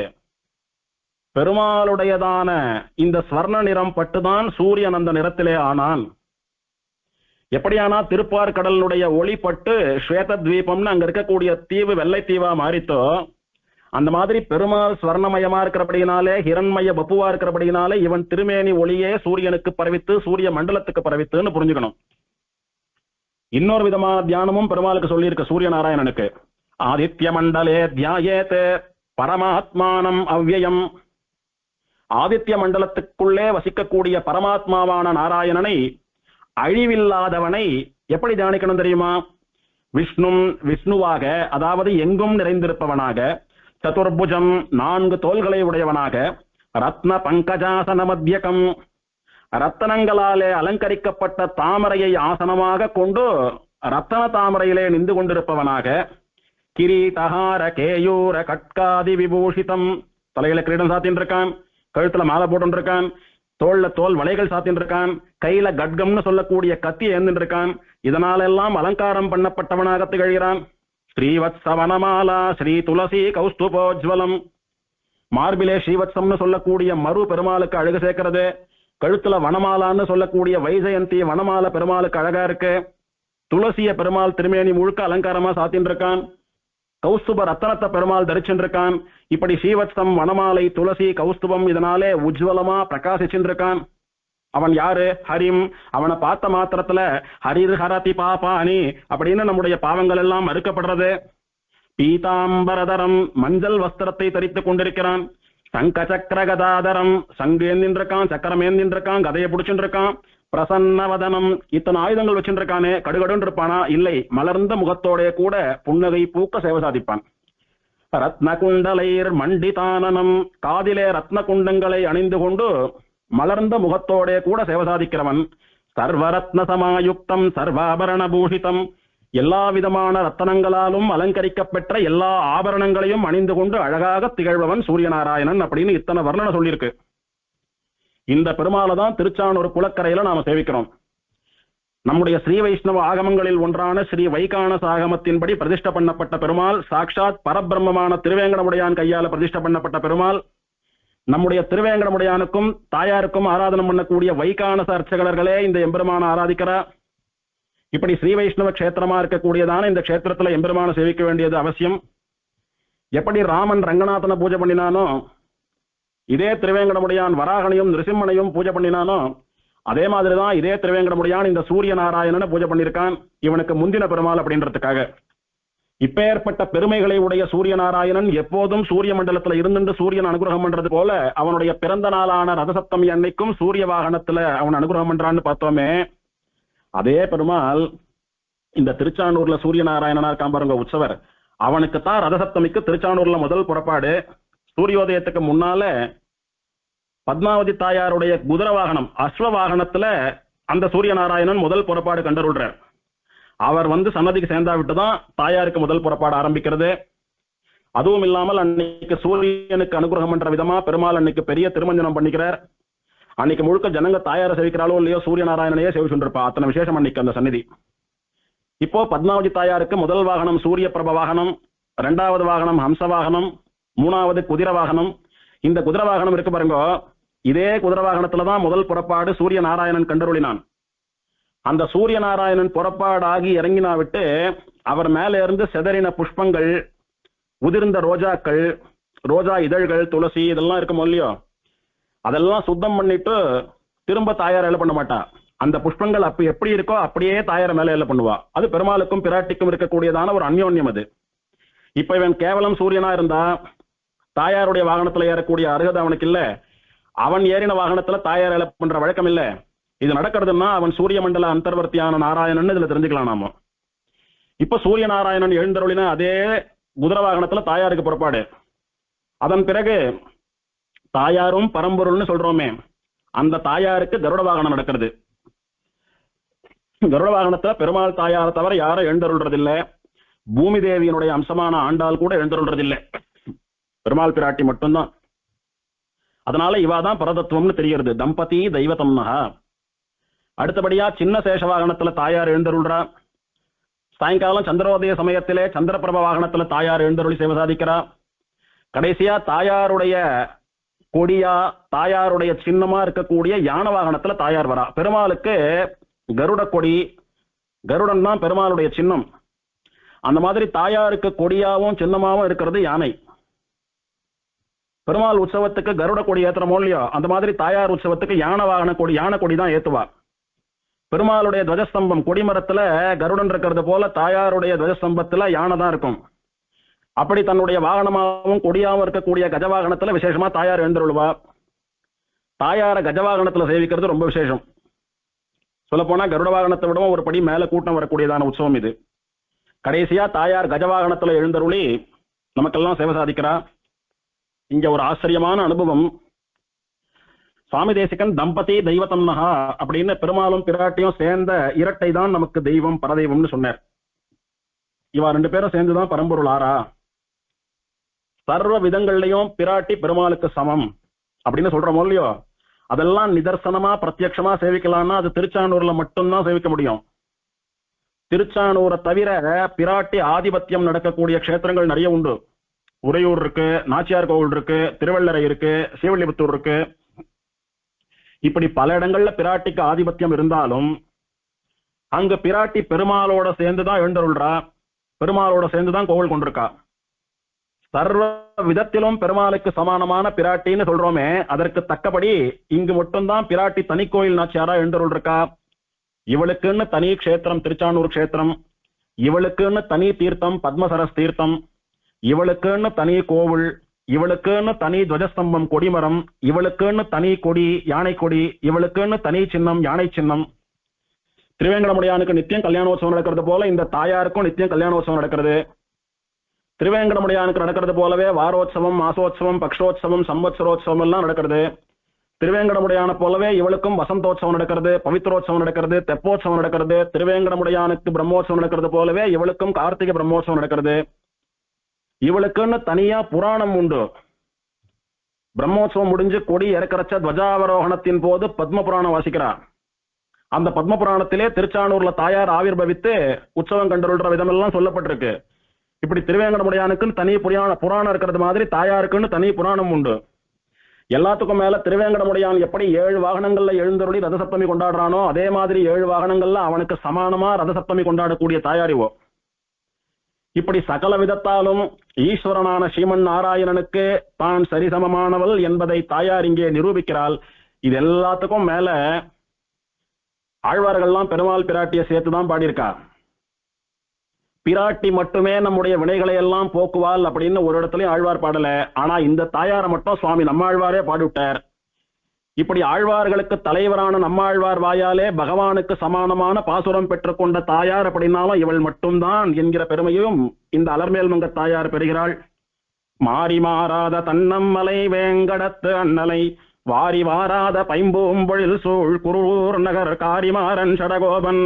பெருமாளுடையதான இந்த ஸ்வர்ண நிறம் பட்டுதான் சூரியன் அந்த நிறத்திலே ஆனான். எப்படியானா திருப்பார் கடலுடைய ஒளிப்பட்டு ஸ்வேத தீபம்னு அங்க இருக்கக்கூடிய தீவு வெள்ளை தீவா மாறித்தோ, அந்த மாதிரி பெருமாள் ஸ்வர்ணமயமா இருக்கிறபடினாலே ஹிரண்மய பப்புவா இருக்கிறபடினாலே இவன் திருமேனி ஒளியே சூரியனுக்கு பரவித்து சூரிய மண்டலத்துக்கு பரவித்துன்னு புரிஞ்சுக்கணும். இன்னொரு விதமான தியானமும் பெருமாளுக்கு சொல்லியிருக்கு சூரிய நாராயணனுக்கு. ஆதித்ய மண்டலே தியாயேத் பரமாத்மானம் அவ்யயம். ஆதித்ய மண்டலத்துக்குள்ளே வசிக்கக்கூடிய பரமாத்மாவான நாராயணனை, அழிவில்லாதவனை எப்படி தியானிக்கணும் தெரியுமா? விஷ்ணுவாக, அதாவது எங்கும் நிறைந்திருப்பவனாக, சதுர்புஜம் 4 தோள்களை உடையவனாக, ரத்ன பங்கஜாசன மத்தியகம், ரத்தனங்களாலே அலங்கரிக்கப்பட்ட தாமரையை ஆசனமாக கொண்டு ரத்தன தாமரையிலே நின்று கொண்டிருப்பவனாக, கிரீடஹார கேயூர கட்காதி விபூஷிதம், தலையில கிரீடம் சாத்தின் இருக்கான், கழுத்துல மாலை போட்டு இருக்கான், தோல்ல தோல் வளைகள் சாத்தின் இருக்கான், கையில கட்கம்னு சொல்லக்கூடிய கத்தி ஏந்தின் இருக்கான். இதனாலெல்லாம் அலங்காரம் பண்ணப்பட்டவனாக திகழ்கிறான். ஸ்ரீவத்சவனமாலா ஸ்ரீ துளசி கௌஸ்துபோஜ்வலம், மார்பிலே ஸ்ரீவத்சம்னு சொல்லக்கூடிய மறு பெருமாளுக்கு அழகு சேர்க்கிறது. கழுத்துல வனமாலான்னு சொல்லக்கூடிய வைஜெயந்தி வனமாலை பெருமாளுக்கு அழகா இருக்கு. துளசிய பெருமாள் திருமேனி முழுக்க அலங்காரமா சாத்தின் இருக்கான். கௌஸ்துப ரத்தனத்தை பெருமாள் தரிச்சுருக்கான். இப்படி ஸ்ரீவத்சம் வனமாலை துளசி கௌஸ்துபம் இதனாலே உஜ்வலமா பிரகாசிச்சுருக்கான். அவன் யாரு? ஹரிம். அவனை பார்த்த மாத்திரத்துல ஹரிர் ஹரதி பாபானி அப்படின்னு நம்முடைய பாவங்கள் எல்லாம் மறுக்கப்படுறது. பீதாம்பரதரம், மஞ்சள் வஸ்திரத்தை தரித்துக் கொண்டிருக்கிறான். சங்க சக்கர கதாதரம், சங்கு ஏந்தின்றிருக்கான், சக்கரம் ஏந்தின்றிருக்கான், கதையை பிடிச்சுருக்கான். பிரசன்னவதனம், இத்தனை ஆயுதங்கள் வச்சுருக்கானே, கடுகடுன்னு இருப்பானா? இல்லை, மலர்ந்த முகத்தோட கூட புன்னகை பூக்க சேவை சாதிப்பான். ரத்ன குண்டலைர் மண்டிதானனம், காதிலே ரத்ன குண்டங்களை அணிந்து கொண்டு மலர்ந்த முகத்தோட கூட சேவை சாதிக்கிறவன். சர்வரத்ன சமாயுக்தம் சர்வாபரண பூஷிதம், எல்லா விதமான ரத்தனங்களாலும் அலங்கரிக்கப்பெற்ற எல்லா ஆபரணங்களையும் அணிந்து கொண்டு அழகாக திகழ்பவன் சூரியநாராயணன் அப்படின்னு இத்தனை வர்ணனை சொல்லியிருக்கு. இந்த பெருமாளை தான் திருச்சானூர் குளக்கரையில நாம சேவிக்கிறோம். நம்முடைய ஸ்ரீ வைஷ்ணவ ஆகமங்களில் ஒன்றான ஸ்ரீ வைகானச ஆகமத்தின்படி பிரதிஷ்ட பண்ணப்பட்ட பெருமாள், சாட்சாத் பரபிரம்மமான திருவேங்கடமுடையான் கையால பிரதிஷ்ட பண்ணப்பட்ட பெருமாள். நம்முடைய திருவேங்கடமுடையானுக்கும் தாயாருக்கும் ஆராதனம் பண்ணக்கூடிய வைகானச அர்ச்சகர்களே இந்த எம்பெருமான ஆராதிக்கிறார். இப்படி ஸ்ரீ வைஷ்ணவ கஷேத்திரமா இருக்கக்கூடியதான இந்த கஷேத்திரத்துல எம்பெருமான சேவிக்க வேண்டியது அவசியம். எப்படி ராமன் ரங்கநாதனை பூஜை பண்ணினானோ, இதே திருவேங்கடமுடையான் வராகனையும் நிருசிம்மனையும் பூஜை பண்ணினானோ, அதே மாதிரிதான் இதே திருவேங்கடமுடையான் இந்த சூரிய நாராயணனை பூஜை பண்ணியிருக்கான். இவனுக்கு முந்தின பெருமாள் அப்படின்றதுக்காக. இப்பேற்பட்ட பெருமைகளை உடைய சூரிய நாராயணன் எப்போதும் சூரிய மண்டலத்துல இருந்துட்டு சூரியன் அனுகிரகம் பண்றது போல அவனுடைய பிறந்த நாளான ரதசப்தமி அன்னைக்கும் சூரிய வாகனத்துல அவன் அனுகிரகம் பண்றான்னு பார்த்தோமே, அதே பெருமாள் இந்த திருச்சானூர்ல சூரிய நாராயணனா இருக்கான் பாருங்க உற்சவர், அவனுக்குத்தான் ரதசப்தமிக்கு திருச்சானூர்ல முதல் புறப்பாடு. சூரியோதயத்துக்கு முன்னால பத்மாவதி தாயாருடைய குதிரை வாகனம் அஸ்வ வாகனத்துல அந்த சூரிய நாராயணன் முதல் புறப்பாடு கண்டருள்றார். அவர் வந்து சன்னதிக்கு சேர்ந்தா விட்டுதான் தாயாருக்கு முதல் புறப்பாடு ஆரம்பிக்கிறது. அதுவும் இல்லாமல் அன்னைக்கு சூரியனுக்கு அனுகிரகம் பண்ற விதமா பெருமாள் அன்னைக்கு பெரிய திருமஞ்சனம் பண்ணிக்கிறார். அன்னைக்கு முழுக்க ஜனங்க தாயாரை சேவிக்கிறாளோ இல்லையோ சூரிய நாராயணனையே சேவிச்சுருப்பா. அத்தனை விசேஷம் அன்னைக்கு அந்த சந்நிதி. இப்போ பத்மாவதி தாயாருக்கு முதல் வாகனம் சூரிய பிரப வாகனம், இரண்டாவது வாகனம் ஹம்ச வாகனம், மூணாவது குதிரை வாகனம். இந்த குதிரை வாகனம் இருக்கு பாருங்க, இதே குதிரை வாகனத்துலதான் முதல் புறப்பாடு சூரிய நாராயணன் கண்டருளினான். அந்த சூரிய நாராயணன் புறப்பாடாகி இறங்கினா விட்டு அவர் மேல இருந்து செதறின புஷ்பங்கள், உதிர்ந்த ரோஜாக்கள், ரோஜா இதழ்கள், துளசி இதெல்லாம் இருக்கும் இல்லையோ, அதெல்லாம் சுத்தம் பண்ணிட்டு திரும்ப தாயார் எல்லாம் பண்ண மாட்டா. அந்த புஷ்பங்கள் அப்ப எப்படி இருக்கோ அப்படியே தாயார மேல எல்லாம் பண்ணுவா. அது பெருமாளுக்கும் பிராட்டிக்கும் இருக்கக்கூடியதான ஒரு அந்யோன்யம் அது. இப்ப இவன் கேவலம் சூரியனா இருந்தா தாயாருடைய வாகனத்துல ஏறக்கூடிய அருகதை அவனுக்கு இல்ல. அவன் ஏறின வாகனத்துல தாயார் எல்லாம் பண்ற வழக்கம் இல்ல. இது நடக்கிறதுன்னா அவன் சூரிய மண்டல அந்தர்வர்த்தியான நாராயணன் இதுல தெரிஞ்சுக்கலாம் நாம. இப்ப சூரிய நாராயணன் எழுந்தருளின அதே குதிரை வாகனத்துல தாயாருக்கு புறப்பாடு. அதன் பிறகு தாயாரும் பரம்பொருள்னு சொல்றோமே, அந்த தாயாருக்கு கருட வாகனம் நடக்கிறது. கருட வாகனத்துல பெருமாள் தாயாரை தவிர யாரும் எழுந்தருள்றதில்லை. பூமி தேவியினுடைய அம்சமான ஆண்டாள் கூட எழுந்தருள்றதில்லை, பெருமாள் பிராட்டி மட்டும்தான். அதனால இவாதான் பரதத்துவம்னு தெரிகிறது, தம்பதி தெய்வதம்னஹா. அடுத்தபடியா சின்ன சேஷ வாகனத்துல தாயார் எழுந்தருள்றா. சாயங்காலம் சந்திரோதய சமயத்திலே சந்திரபிரப வாகனத்துல தாயார் எழுந்தருளி சேவை சாதிக்கிறா. கடைசியா தாயாருடைய கொடியா தாயாருடைய சின்னமா இருக்கக்கூடிய யான வாகனத்துல தாயார் வரா. பெருமாளுக்கு கருட கொடி, கருடன் தான் பெருமாளுடைய சின்னம். அந்த மாதிரி தாயாருக்கு கொடியாவும் சின்னமாவும் இருக்கிறது யானை. பெருமாள் உற்சவத்துக்கு கருட கொடி ஏத்துறமோ இல்லையோ, அந்த மாதிரி தாயார் உற்சவத்துக்கு யானை வாகன கொடி, யானை கொடி தான் ஏத்துவா. பெருமாளுடைய துவஜஸ்தம்பம் கொடிமரத்துல கருடன் இருக்கிறது போல தாயாருடைய துவஜஸ்தம்பத்துல யானை தான் இருக்கும். அப்படி தன்னுடைய வாகனமாகவும் கொடியாவும் இருக்கக்கூடிய கஜவாகனத்துல விசேஷமா தாயார் எழுந்தருள்வா. தாயார கஜவாகனத்துல சேவிக்கிறது ரொம்ப விசேஷம். சொல்ல போனா கருட வாகனத்தை விடவும் ஒரு படி மேல கூட்டம் வரக்கூடியதான உற்சவம் இது. கடைசியா தாயார் கஜவாகனத்துல எழுந்தருளி நமக்கெல்லாம் சேவை சாதிக்கிறா. இங்க ஒரு ஆச்சரியமான அனுபவம். சுவாமி தேசிகன் தம்பதி தெய்வதம்னஹா அப்படின்னு பெருமாளும் பிராட்டியும் சேர்ந்த இரட்டை தான் நமக்கு தெய்வம் பரதெய்வம்னு சொன்னார். இவா ரெண்டு பேரும் சேர்ந்துதான் பரம்பொருள் ஆறா. சர்வ விதங்கள்லயும் பிராட்டி பெருமாளுக்கு சமம் அப்படின்னு சொல்றோமோ இல்லையோ, அதெல்லாம் நிதர்சனமா பிரத்யட்சமா சேவிக்கலாம்னா அது திருச்சானூர்ல மட்டும்தான் சேவிக்க முடியும். திருச்சானூரை தவிர பிராட்டி ஆதிபத்தியம் நடக்கக்கூடிய க்ஷேத்திரங்கள் நிறைய உண்டு. உறையூர் இருக்கு, நாச்சியார் கோவில் இருக்கு, திருவள்ளரை இருக்கு, ஸ்ரீவில்லிபுத்தூர் இருக்கு. இப்படி பல இடங்கள்ல பிராட்டிக்கு ஆதிபத்தியம் இருந்தாலும் அங்க பிராட்டி பெருமாளோட சேர்ந்துதான் எழுந்தருள்றா, பெருமாளோட சேர்ந்துதான் கோவில் கொண்டிருக்கா. சர்வ விதத்திலும் பெருமாளுக்கு சமானமான பிராட்டின்னு சொல்றோமே, அதற்கு தக்கபடி இங்கு மட்டும்தான் பிராட்டி தனி கோயில் நாச்சியாரா எழுந்தருள் இருக்கா. இவளுக்குன்னு தனி க்ஷேத்திரம் திருச்சானூர் க்ஷேத்திரம், இவளுக்குன்னு தனி தீர்த்தம் பத்மசரஸ் தீர்த்தம், இவளுக்குன்னு தனி கோவில், இவளுக்குன்னு தனி துவஜஸ்தம்பம் கொடிமரம், இவளுக்குன்னு தனி கொடி யானை கொடி, இவளுக்குன்னு தனி சின்னம் யானை சின்னம். திருவேங்கடமுடையானுக்கு நித்தியம் கல்யாணோத்சவம் நடக்கிறது போல இந்த தாயாருக்கும் நித்தியம் கல்யாணோத்சவம் நடக்கிறது. திருவேங்கடமுடையானுக்கு நடக்கிறது போலவே வாரோத்சவம், மாசோத்சவம், பக்ஷோத்சவம், சம்வத்சரோத்சவம் எல்லாம் நடக்கிறது. திருவேங்கடமுடையான போலவே இவளுக்கும் வசந்தோத்சவம் நடக்கிறது, பவித்ரோத்சவம் நடக்கிறது, தெப்போத்சவம் நடக்கிறது. திருவேங்கடமுடையானுக்கு பிரம்மோத்சவம் நடக்கிறது போலவே இவளுக்கும் கார்த்திகை பிரம்மோத்சவம் நடக்கிறது. இவளுக்குன்னு தனியா புராணம் உண்டு. பிரம்மோத்சவம் முடிஞ்சு கொடி இறக்கறச்ச துவஜாவரோகணத்தின் போது பத்ம புராணம் வாசிக்கிறார். அந்த பத்ம புராணத்திலே திருச்சானூர்ல தாயார் ஆவிர்பவித்து உற்சவம் கண்டருள்ற விதமெல்லாம் சொல்லப்பட்டிருக்கு. இப்படி திருவேங்கடமுடையானுக்குன்னு தனி புராணம் இருக்கிறது மாதிரி தாயாருக்குன்னு தனி புராணம் உண்டு. எல்லாத்துக்கும் மேல திருவேங்கடமுடையான் எப்படி 7 வாகனங்கள்ல எழுந்தருளி ரதசப்தமி கொண்டாடுறானோ அதே மாதிரி 7 வாகனங்கள்ல அவனுக்கு சமானமா ரதசப்தமி கொண்டாடக்கூடிய தாயாரிவோ. இப்படி சகல விதத்தாலும் ஈஸ்வரனான ஸ்ரீமன் நாராயணனுக்கு தான் சரிசமமானவள் என்பதை தாயார் இங்கே நிரூபிக்கிறாள். இது எல்லாத்துக்கும் மேல ஆழ்வார்கள்லாம் பெருமாள் பிராட்டியை சேர்த்துதான் பாடியிருக்கா. பிராட்டி மட்டுமே நம்முடைய வினைகளை எல்லாம் போக்குவாள் அப்படின்னு ஒரு இடத்துலயும் ஆழ்வார் பாடல. ஆனா இந்த தாயாரை மட்டும் சுவாமி நம்மாழ்வாரே பாடிவிட்டார். இப்படி ஆழ்வார்களுக்கு தலைவரான நம்மாழ்வார் வாயாலே பகவானுக்கு சமானமான பாசுரம் பெற்றுக்கொண்ட தாயார் அப்படின்னாலும் இவள் மட்டும்தான் என்கிற பெருமையும் இந்த அலர்மேல் மங்க தாயார் பெறுகிறாள். மாறி மாறாத தன்னம்மலை வேங்கடத்து அண்ணலை வாரி வாராத பைம்பூம்பொழில் சூழ் குருவூர் நகர் காரிமாறன் சடகோபன்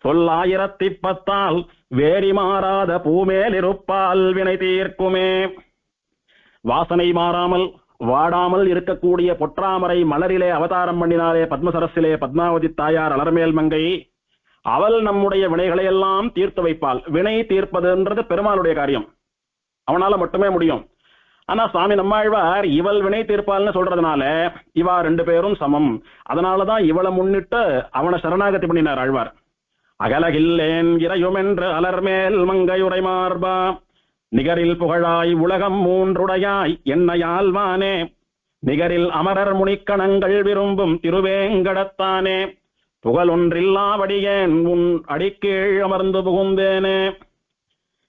சொல்லாயிரத்திப்பத்தால் வேரி மாறாத பூமேல் இருப்பால் வினை தீர்க்குமே. வாசனை மாறாமல் வாடாமல் இருக்கக்கூடிய பொற்றாமரை மலரிலே அவதாரம் பண்ணினாலே பத்மசரசிலே பத்மாவதி தாயார் அலர்மேல் மங்கை, அவள் நம்முடைய வினைகளை எல்லாம் தீர்த்து வைப்பாள். வினை தீர்ப்பதுன்றது பெருமாளுடைய காரியம், அவனால மட்டுமே முடியும். ஆனா சுவாமி நம்மாழ்வார் இவள் வினை தீர்ப்பாள்னு சொல்றதுனால இவா ரெண்டு பேரும் சமம். அதனாலதான் இவளை முன்னிட்டு அவனை சரணாகதி பண்ணினார் ஆழ்வார். அகலகில்லேன் இறையுமென்று அலர்மேல் மங்கையுரை மார்பா நிகரில் புகழாய் உலகம் மூன்றுடையாய் என்னையால்வானே நிகரில் அமரர் முனிக்கணங்கள் விரும்பும் திருவேங்கடத்தானே புகழொன்றில்லாவடியேன் உன் அடிக்கீழ் அமர்ந்து புகுந்தேனே.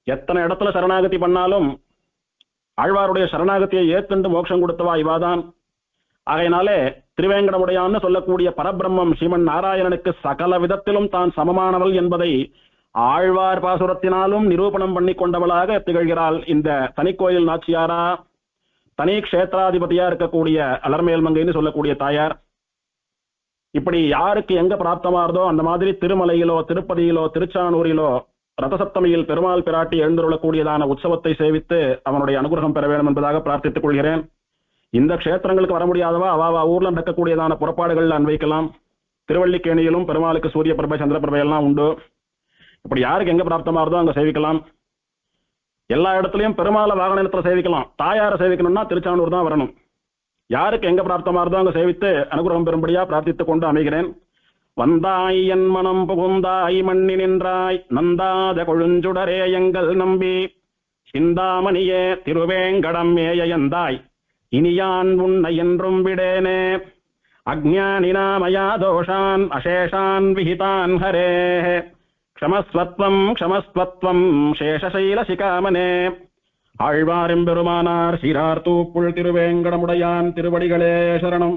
எத்தனை இடத்துல சரணாகதி பண்ணாலும் ஆழ்வாருடைய சரணாகதியை ஏத்துண்டு மோட்சம் கொடுத்தவா இவாதான். ஆகையினாலே திருவேங்கடமுடையான்னு சொல்லக்கூடிய பரபிரம்மம் ஸ்ரீமன் நாராயணனுக்கு சகல விதத்திலும் தான் சமமானவள் என்பதை ஆழ்வார் பாசுரத்தினாலும் நிரூபணம் பண்ணி கொண்டவளாக திகழ்கிறாள் இந்த தனிக்கோயில் நாச்சியாரா, தனி க்ஷேத்ராதிபதியா இருக்கக்கூடிய அலர்மேல் மங்கைன்னு சொல்லக்கூடிய தாயார். இப்படி யாருக்கு எங்க பிராப்தமாறதோ அந்த மாதிரி திருமலையிலோ திருப்பதியிலோ திருச்சானூரிலோ ரதசப்தமியில் பெருமாள் பிராட்டி எழுந்துள்ளக்கூடியதான உற்சவத்தை சேவித்து அவனுடைய அனுகிரகம் பெற வேண்டும் என்பதாக பிரார்த்தித்துக் கொள்கிறேன். இந்த க்ஷேத்திரங்களுக்கு வர முடியாதவா அவா ஊர்ல நடக்கக்கூடியதான புறப்பாடுகள் அன்வைக்கலாம். திருவள்ளிக்கேணியிலும் பெருமாளுக்கு சூரிய பிரபை சந்திர பிரபை எல்லாம் உண்டு. இப்படி யாருக்கு எங்க பிராப்தமாறதோ அங்க சேவிக்கலாம். எல்லா இடத்துலயும் பெருமாளை வாகனத்துல சேவிக்கலாம். தாயாரை சேவிக்கணும்னா திருச்சானூர் தான் வரணும். யாருக்கு எங்க பிராப்தமாறதோ அங்க சேவித்து அனுகிரகம் பெறும்படியா பிரார்த்தித்துக் கொண்டு அமைகிறேன். வந்தாய் என் மனம் புகுந்தாய் மண்ணி நின்றாய் நந்தாத கொழுஞ்சுடரே எங்கள் நம்பி சிந்தாமணியே திருவேங்கடம் மேயந்தாய் இனியான் உன்னை என்றும் விடேனே அஜ்ஞானினாமயா தோஷான் அசேஷான் விஹிதான் ஹரே க்ஷமஸ்வத்வம் க்ஷமஸ்வத்வம் சேஷசைல சிகாமனே. ஆழ்வாரெம்பெருமானார் சீரார் தூப்புள் திருவேங்கடமுடையான் திருவடிகளே சரணம்.